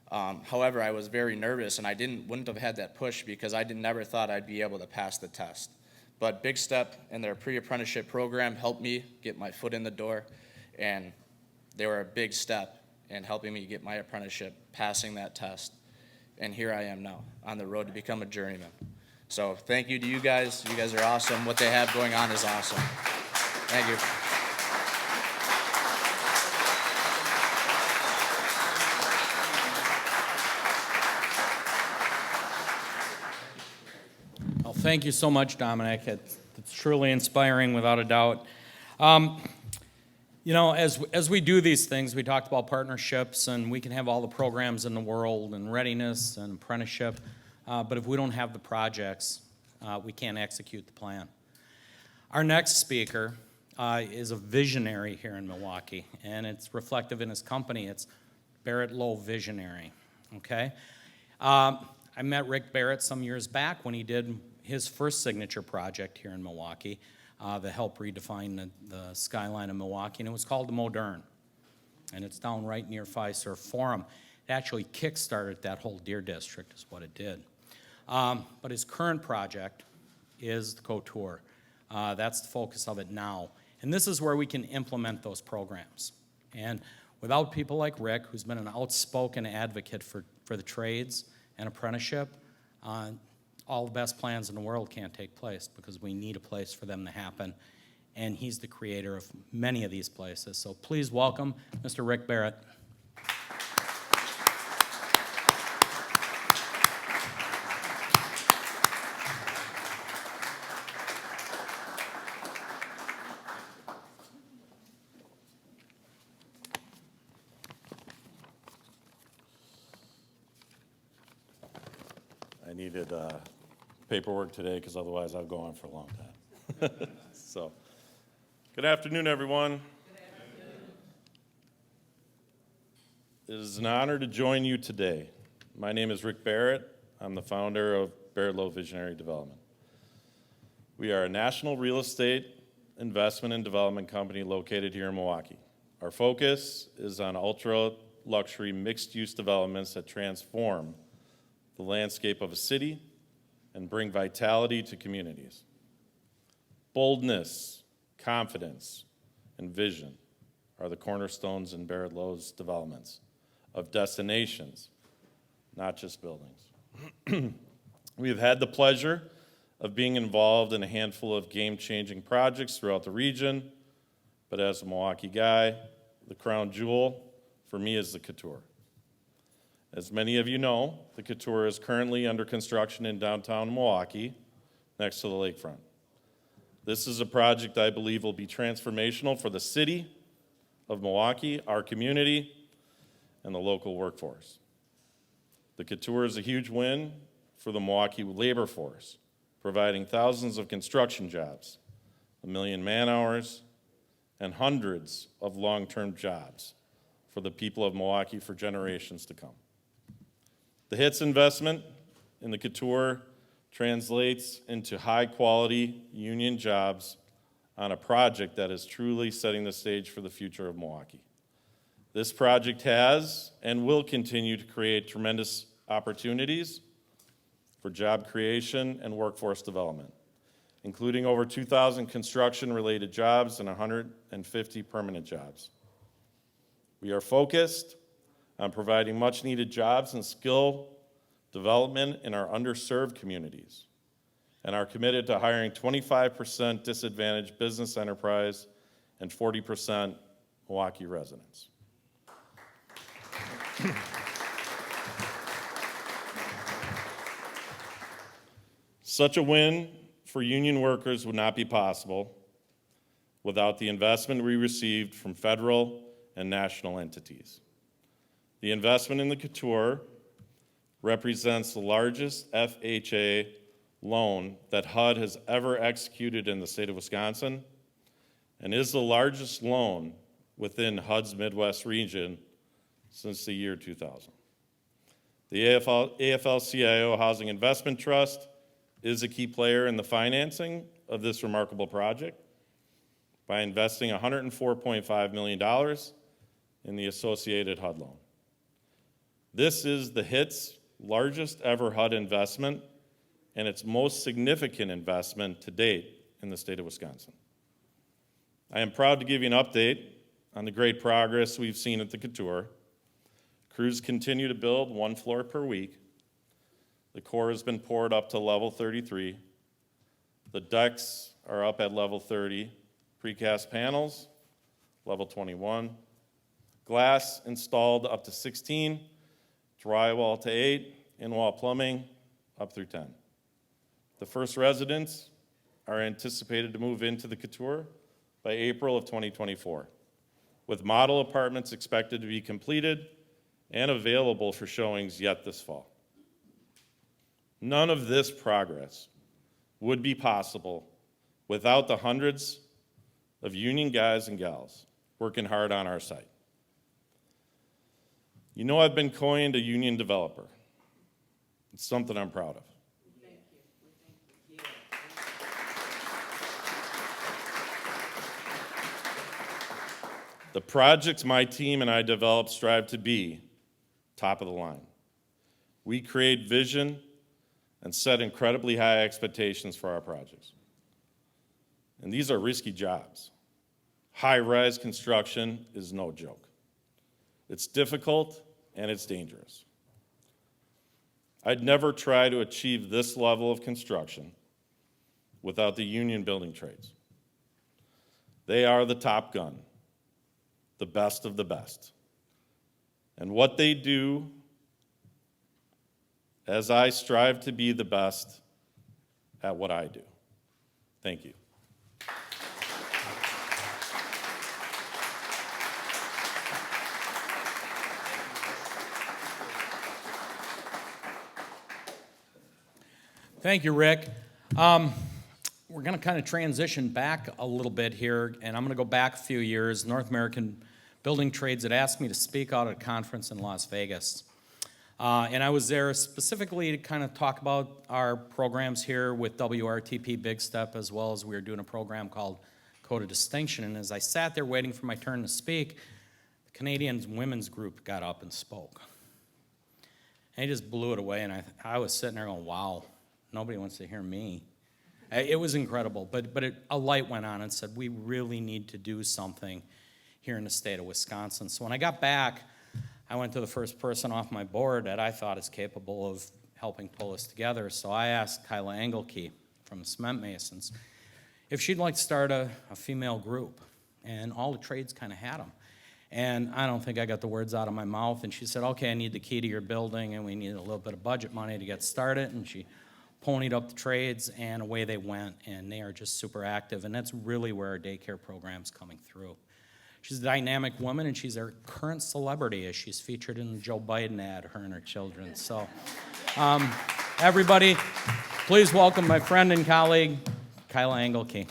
However, I was very nervous, and I wouldn't have had that push because I never thought I'd be able to pass the test. But Big Step and their pre-apprenticeship program helped me get my foot in the door, and they were a big step in helping me get my apprenticeship, passing that test. And here I am now on the road to become a journeyman. So thank you to you guys. You guys are awesome. What they have going on is awesome. Thank you. Well, thank you so much, Dominic. It's truly inspiring, without a doubt. You know, as we do these things, we talked about partnerships, and we can have all the programs in the world, and readiness and apprenticeship, but if we don't have the projects, we can't execute the plan. Our next speaker is a visionary here in Milwaukee, and it's reflective in his company. It's Barrett Lowe Visionary, okay? I met Rick Barrett some years back when he did his first signature project here in Milwaukee that helped redefine the skyline of Milwaukee, and it was called the Modern. And it's down right near Fiserv Forum. It actually kick-started that whole Deer District is what it did. But his current project is the Couture. That's the focus of it now. And this is where we can implement those programs. And without people like Rick, who's been an outspoken advocate for the trades and apprenticeship, all the best plans in the world can't take place because we need a place for them to happen. And he's the creator of many of these places. So please welcome Mr. Rick Barrett. I needed paperwork today because otherwise I'll go on for a long time. So, good afternoon, everyone. It is an honor to join you today. My name is Rick Barrett. I'm the founder of Barrett Lowe Visionary Development. We are a national real estate investment and development company located here in Milwaukee. Our focus is on ultra-luxury mixed-use developments that transform the landscape of a city and bring vitality to communities. Boldness, confidence, and vision are the cornerstones in Barrett Lowe's developments of destinations, not just buildings. We have had the pleasure of being involved in a handful of game-changing projects throughout the region, but as a Milwaukee guy, the crown jewel for me is the Couture. As many of you know, the Couture is currently under construction in downtown Milwaukee, next to the lakefront. This is a project I believe will be transformational for the city of Milwaukee, our community, and the local workforce. The Couture is a huge win for the Milwaukee labor force, providing thousands of construction jobs, 1 million man-hours, and hundreds of long-term jobs for the people of Milwaukee for generations to come. The HITS investment in the Couture translates into high-quality union jobs on a project that is truly setting the stage for the future of Milwaukee. This project has and will continue to create tremendous opportunities for job creation and workforce development, including over 2,000 construction-related jobs and 150 permanent jobs. We are focused on providing much-needed jobs and skill development in our underserved communities, and are committed to hiring 25% disadvantaged business enterprise and 40% Milwaukee residents. Such a win for union workers would not be possible without the investment we received from federal and national entities. The investment in the Couture represents the largest FHA loan that HUD has ever executed in the state of Wisconsin and is the largest loan within HUD's Midwest region since the year 2000. The AFL-CIO Housing Investment Trust is a key player in the financing of this remarkable project by investing $104.5 million in the associated HUD loan. This is the HIT's largest ever HUD investment and its most significant investment to date in the state of Wisconsin. I am proud to give you an update on the great progress we've seen at the Couture. Crews continue to build 1 floor per week. The core has been poured up to level 33. The decks are up at level 30. Precast panels, level 21. Glass installed up to 16. Drywall to 8. In-wall plumbing up through 10. The first residents are anticipated to move into the Couture by April of 2024, with model apartments expected to be completed and available for showings yet this fall. None of this progress would be possible without the hundreds of union guys and gals working hard on our site. You know, I've been coined a union developer. It's something I'm proud of. The projects my team and I develop strive to be top of the line. We create vision and set incredibly high expectations for our projects. And these are risky jobs. High-rise construction is no joke. It's difficult and it's dangerous. I'd never try to achieve this level of construction without the union building trades. They are the top gun, the best of the best. And what they do, as I strive to be the best at what I do. Thank you. Thank you, Rick. We're going to kind of transition back a little bit here, and I'm going to go back a few years. North American Building Trades had asked me to speak out at a conference in Las Vegas. And I was there specifically to kind of talk about our programs here with WRTP Big Step, as well as we were doing a program called Code of Distinction. And as I sat there waiting for my turn to speak, the Canadian women's group got up and spoke. And he just blew it away, and I was sitting there going, wow, nobody wants to hear me. It was incredible, but a light went on and said, we really need to do something here in the state of Wisconsin. So when I got back, I went to the first person off my board that I thought is capable of helping pull this together. So I asked Kyla Engelke from the Cement Masons if she'd like to start a female group. And all the trades kind of had them. And I don't think I got the words out of my mouth. And she said, okay, I need the key to your building, and we need a little bit of budget money to get started. And she ponied up the trades, and away they went. And they are just super active. And that's really where our daycare program's coming through. She's a dynamic woman, and she's our current celebrity as she's featured in the Joe Biden ad, her and her children. So Everybody, please welcome my friend and colleague, Kyla Engelke.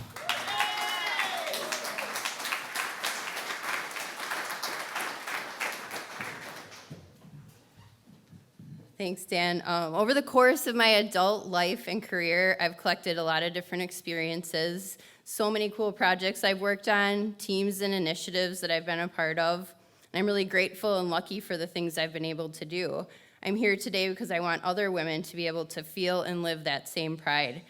Thanks, Dan. Over the course of my adult life and career, I've collected a lot of different experiences, so many cool projects I've worked on, teams and initiatives that I've been a part of. I'm really grateful and lucky for the things I've been able to do. I'm here today because I want other women to be able to feel and live that same pride.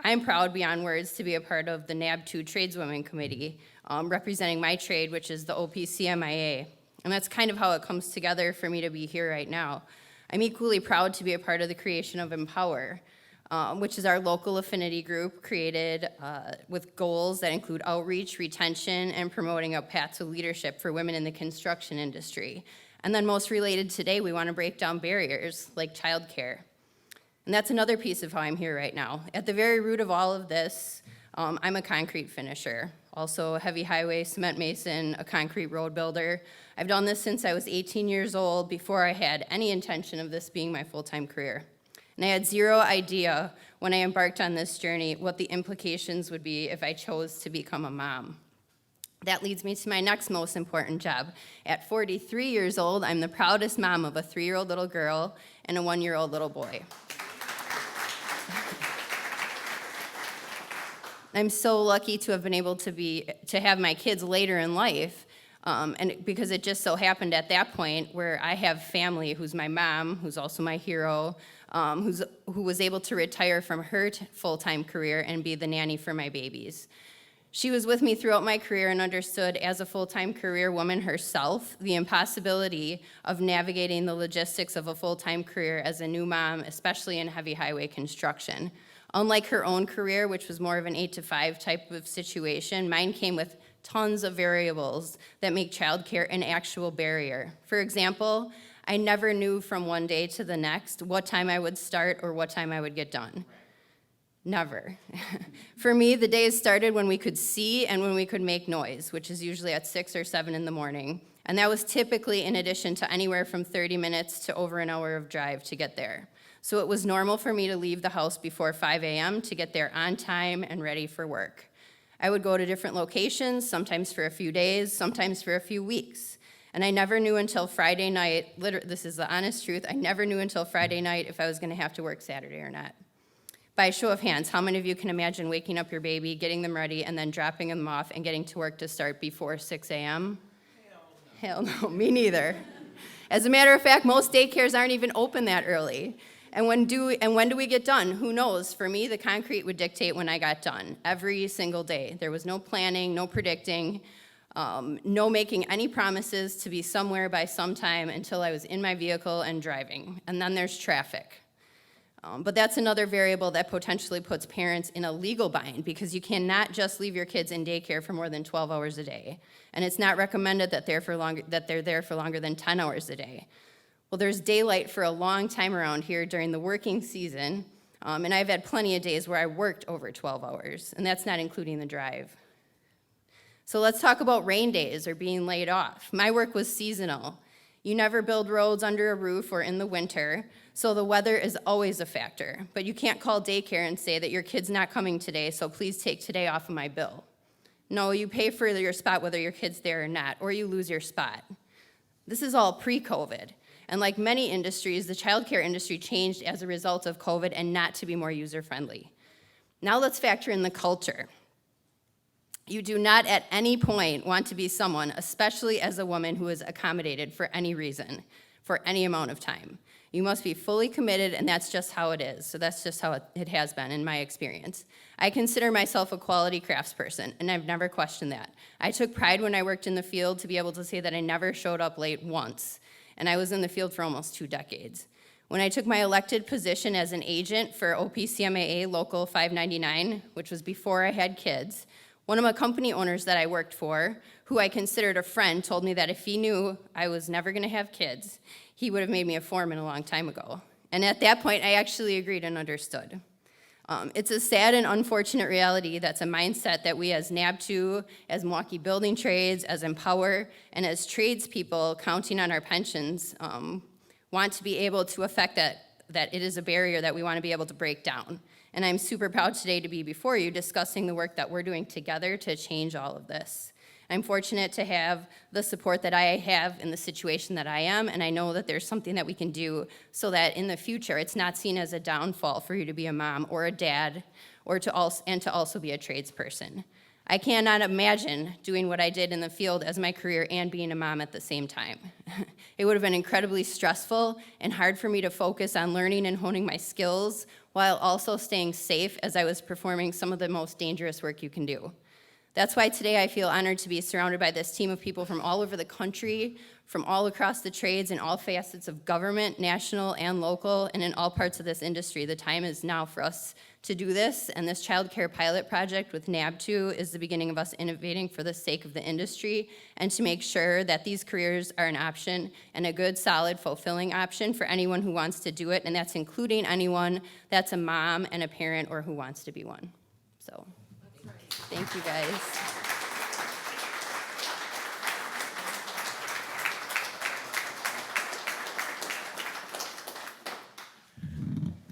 I'm proud beyond words to be a part of the NABTU Tradeswomen Committee, representing my trade, which is the OPCMIA. And that's kind of how it comes together for me to be here right now. I'm equally proud to be a part of the creation of Empower, which is our local affinity group created with goals that include outreach, retention, and promoting a path to leadership for women in the construction industry. And then most related today, we want to break down barriers like childcare. And that's another piece of how I'm here right now. At the very root of all of this, I'm a concrete finisher, also a heavy highway cement mason, a concrete road builder. I've done this since I was 18 years old, before I had any intention of this being my full-time career. And I had zero idea when I embarked on this journey what the implications would be if I chose to become a mom. That leads me to my next most important job. At 43 years old, I'm the proudest mom of a 3-year-old little girl and a 1-year-old little boy. I'm so lucky to have been able to have my kids later in life, and because it just so happened at that point where I have family who's my mom, who's also my hero, who was able to retire from her full-time career and be the nanny for my babies. She was with me throughout my career and understood, as a full-time career woman herself, the impossibility of navigating the logistics of a full-time career as a new mom, especially in heavy highway construction. Unlike her own career, which was more of an 8-to-5 type of situation, mine came with tons of variables that make childcare an actual barrier. For example, I never knew from one day to the next what time I would start or what time I would get done. Never. For me, the days started when we could see and when we could make noise, which is usually at 6 or 7 in the morning. And that was typically in addition to anywhere from 30 minutes to over an hour of drive to get there. So it was normal for me to leave the house before 5 a.m. to get there on time and ready for work. I would go to different locations, sometimes for a few days, sometimes for a few weeks. And I never knew until Friday night, this is the honest truth, I never knew until Friday night if I was gonna have to work Saturday or not. By a show of hands, how many of you can imagine waking up your baby, getting them ready, and then dropping them off and getting to work to start before 6 a.m.? Hell no, me neither. As a matter of fact, most daycares aren't even open that early. And when do we get done? Who knows? For me, the concrete would dictate when I got done, every single day. There was no planning, no predicting, no making any promises to be somewhere by some time until I was in my vehicle and driving. And then there's traffic. But that's another variable that potentially puts parents in a legal bind, because you cannot just leave your kids in daycare for more than 12 hours a day. And it's not recommended that they're there for longer than 10 hours a day. Well, there's daylight for a long time around here during the working season, and I've had plenty of days where I worked over 12 hours, and that's not including the drive. So let's talk about rain days or being laid off. My work was seasonal. You never build roads under a roof or in the winter, so the weather is always a factor. But you can't call daycare and say that your kid's not coming today, so please take today off of my bill. No, you pay for your spot whether your kid's there or not, or you lose your spot. This is all pre-COVID. And like many industries, the childcare industry changed as a result of COVID and not to be more user-friendly. Now let's factor in the culture. You do not at any point want to be someone, especially as a woman, who is accommodated for any reason, for any amount of time. You must be fully committed, and that's just how it is. So that's just how it has been in my experience. I consider myself a quality craftsperson, and I've never questioned that. I took pride when I worked in the field to be able to say that I never showed up late once. And I was in the field for almost 2 decades. When I took my elected position as an agent for OPCMAA Local 599, which was before I had kids, one of my company owners that I worked for, who I considered a friend, told me that if he knew I was never gonna have kids, he would have made me a foreman a long time ago. And at that point, I actually agreed and understood. It's a sad and unfortunate reality that's a mindset that we as NABTU, as Milwaukee Building Trades, as Empower, and as tradespeople counting on our pensions want to be able to affect that it is a barrier that we want to be able to break down. And I'm super proud today to be before you discussing the work that we're doing together to change all of this. I'm fortunate to have the support that I have in the situation that I am, and I know that there's something that we can do so that in the future it's not seen as a downfall for you to be a mom or a dad or to also be a tradesperson. I cannot imagine doing what I did in the field as my career and being a mom at the same time. It would have been incredibly stressful and hard for me to focus on learning and honing my skills while also staying safe as I was performing some of the most dangerous work you can do. That's why today I feel honored to be surrounded by this team of people from all over the country, from all across the trades and all facets of government, national and local, and in all parts of this industry. The time is now for us to do this, and this child care pilot project with NABTU is the beginning of us innovating for the sake of the industry and to make sure that these careers are an option and a good, solid, fulfilling option for anyone who wants to do it, and that's including anyone that's a mom and a parent or who wants to be one. So. Thank you, guys.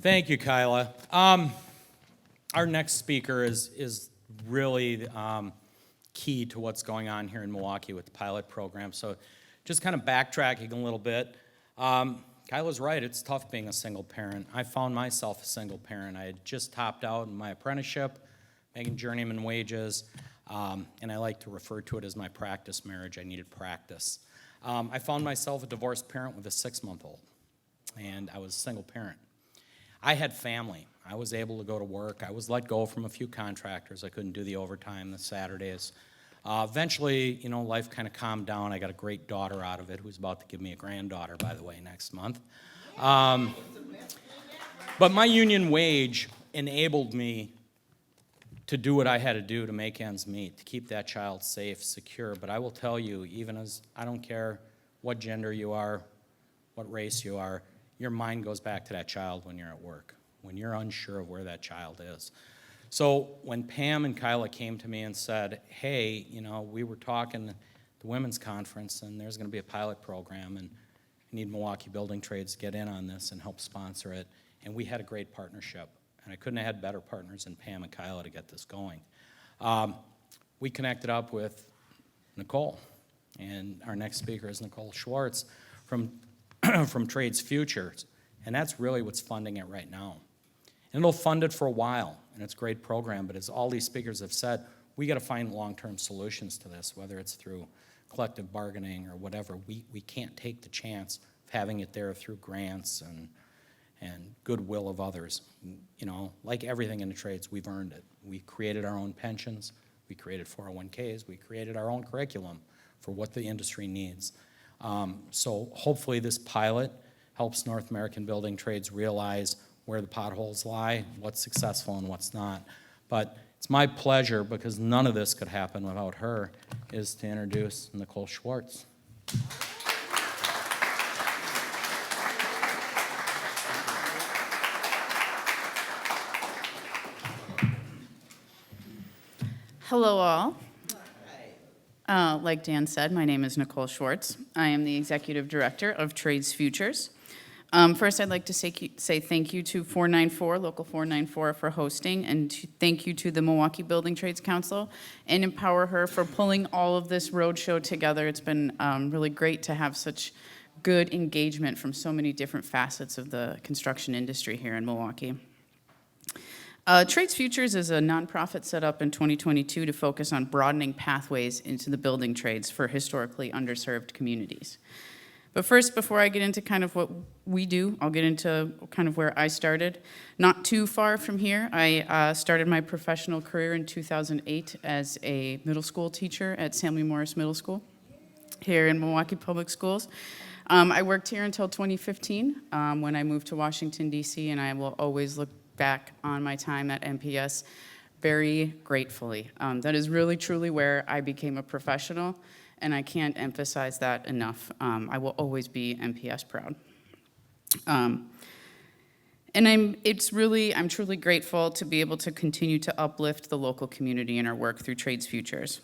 Thank you, Kyla. Our next speaker is really key to what's going on here in Milwaukee with the pilot program. So just kind of backtracking a little bit. Kyla's right, it's tough being a single parent. I found myself a single parent. I had just topped out in my apprenticeship, making journeyman wages, and I like to refer to it as my practice marriage. I needed practice. I found myself a divorced parent with a 6-month-old, and I was a single parent. I had family. I was able to go to work. I was let go from a few contractors. I couldn't do the overtime, the Saturdays. Eventually, life kind of calmed down. I got a great daughter out of it, who's about to give me a granddaughter, by the way, next month. But my union wage enabled me to do what I had to do to make ends meet, to keep that child safe, secure. But I will tell you, even as I don't care what gender you are, what race you are, your mind goes back to that child when you're at work, when you're unsure of where that child is. So when Pam and Kyla came to me and said, hey, we were talking at the women's conference and there's going to be a pilot program and I need Milwaukee Building Trades to get in on this and help sponsor it. And we had a great partnership. And I couldn't have had better partners than Pam and Kyla to get this going. We connected up with Nicole, and our next speaker is Nicole Schwartz from, from Trades Futures, and that's really what's funding it right now. And it'll fund it for a while, and it's a great program, but as all these speakers have said, we got to find long-term solutions to this, whether it's through collective bargaining or whatever. We can't take the chance of having it there through grants and goodwill of others. Like everything in the trades, we've earned it. We created our own pensions, we created 401ks, we created our own curriculum for what the industry needs. So hopefully this pilot helps North American Building Trades realize where the potholes lie, what's successful and what's not. But it's my pleasure, because none of this could happen without her, is to introduce Nicole Schwartz. Hello, all. Like Dan said, my name is Nicole Schwartz. I am the Executive Director of Trades Futures. First, I'd like to say thank you to 494, Local 494, for hosting, and thank you to the Milwaukee Building Trades Council and Empower Her for pulling all of this roadshow together. It's been really great to have such good engagement from so many different facets of the construction industry here in Milwaukee. Trades Futures is a nonprofit set up in 2022 to focus on broadening pathways into the building trades for historically underserved communities. But first, before I get into kind of what we do, I'll get into kind of where I started. Not too far from here, I started my professional career in 2008 as a middle school teacher at Samuel Morris Middle School here in Milwaukee Public Schools. I worked here until 2015 when I moved to Washington, D.C., and I will always look back on my time at MPS very gratefully. That is really, truly where I became a professional, and I can't emphasize that enough. I will always be MPS proud. And I'm truly grateful to be able to continue to uplift the local community in our work through Trades Futures.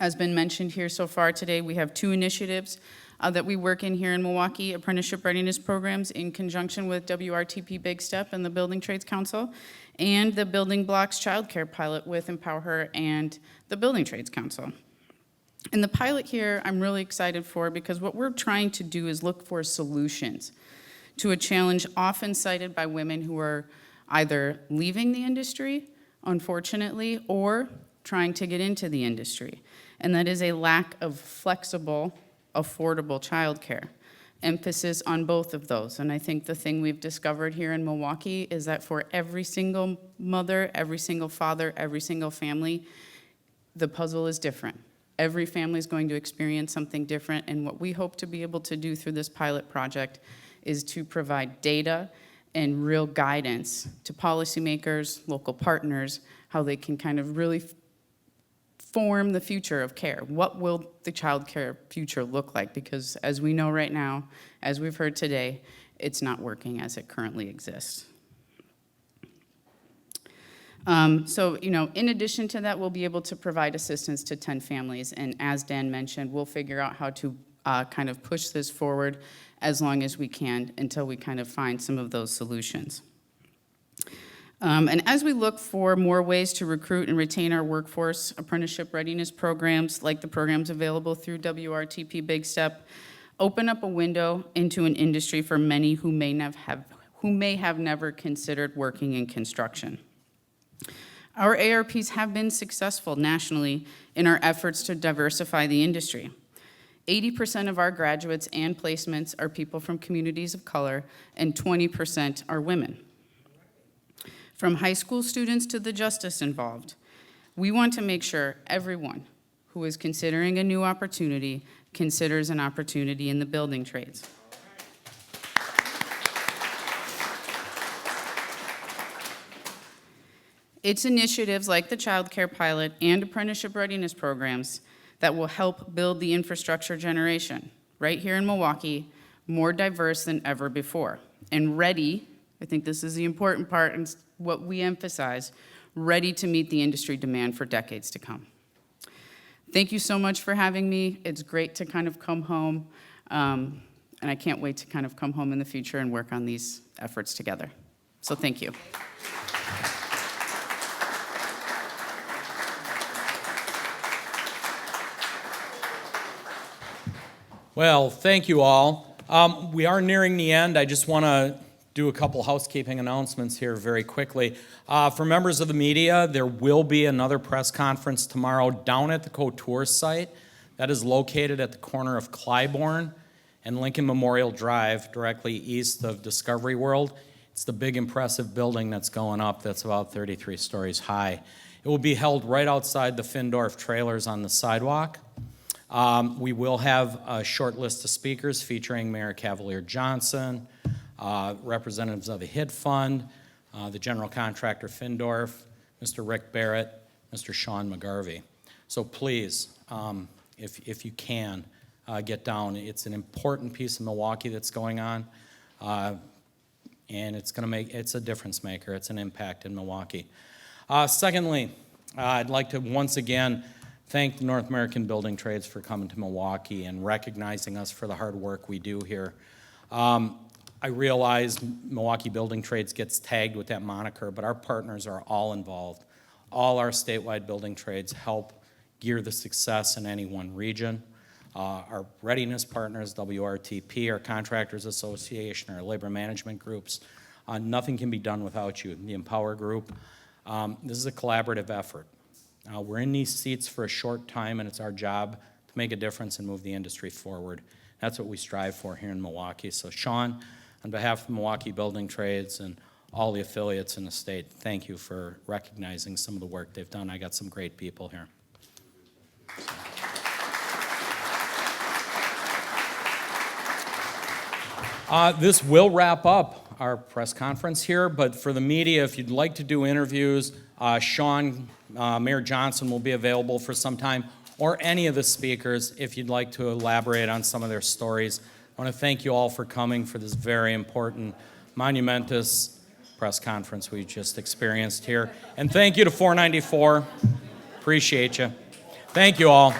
As been mentioned here so far today, we have two initiatives that we work in here in Milwaukee, apprenticeship readiness programs in conjunction with WRTP Big Step and the Building Trades Council, and the Building Blocks Childcare Pilot with Empower Her and the Building Trades Council. And the pilot here, I'm really excited for because what we're trying to do is look for solutions to a challenge often cited by women who are either leaving the industry, unfortunately, or trying to get into the industry. And that is a lack of flexible, affordable childcare. Emphasis on both of those. And I think the thing we've discovered here in Milwaukee is that for every single mother, every single father, every single family, the puzzle is different. Every family is going to experience something different, and what we hope to be able to do through this pilot project is to provide data and real guidance to policymakers, local partners, how they can kind of really form the future of care. What will the child care future look like? Because as we know right now, as we've heard today, it's not working as it currently exists. So, in addition to that, we'll be able to provide assistance to 10 families. And as Dan mentioned, we'll figure out how to kind of push this forward as long as we can until we kind of find some of those solutions. And as we look for more ways to recruit and retain our workforce, apprenticeship readiness programs, like the programs available through WRTP Big Step, open up a window into an industry for many who may have never considered working in construction. Our ARPs have been successful nationally in our efforts to diversify the industry. 80% of our graduates and placements are people from communities of color, and 20% are women. From high school students to the justice involved, we want to make sure everyone who is considering a new opportunity considers an opportunity in the building trades. It's initiatives like the Child Care Pilot and apprenticeship readiness programs that will help build the infrastructure generation right here in Milwaukee, more diverse than ever before. And ready, I think this is the important part and what we emphasize, ready to meet the industry demand for decades to come. Thank you so much for having me. It's great to kind of come home, and I can't wait to kind of come home in the future and work on these efforts together. So thank you. Well, thank you all. We are nearing the end. I just want to do a couple housekeeping announcements here very quickly. For members of the media, there will be another press conference tomorrow down at the Couture site. That is located at the corner of Clybourne and Lincoln Memorial Drive, directly east of Discovery World. It's the big impressive building that's going up that's about 33 stories high. It will be held right outside the Findorf trailers on the sidewalk. We will have a short list of speakers featuring Mayor Cavalier Johnson, representatives of the HIT Fund, the general contractor Findorf, Mr. Rick Barrett, Mr. Sean McGarvey. So please, if you can, get down. It's an important piece of Milwaukee that's going on, and it's a difference maker. It's an impact in Milwaukee. Secondly, I'd like to once again thank the North American Building Trades for coming to Milwaukee and recognizing us for the hard work we do here. I realize Milwaukee Building Trades gets tagged with that moniker, but our partners are all involved. All our statewide building trades help gear the success in any one region. Our readiness partners, WRTP, our Contractors Association, our labor management groups, nothing can be done without you. The Empower Group, this is a collaborative effort. We're in these seats for a short time, and it's our job to make a difference and move the industry forward. That's what we strive for here in Milwaukee. So Sean, on behalf of Milwaukee Building Trades and all the affiliates in the state, thank you for recognizing some of the work they've done. I got some great people here. This will wrap up our press conference here, but for the media, if you'd like to do interviews, Sean, Mayor Johnson will be available for some time, or any of the speakers if you'd like to elaborate on some of their stories. I want to thank you all for coming for this very important, monumentous press conference we just experienced here. And thank you to 494. Appreciate you. Thank you all.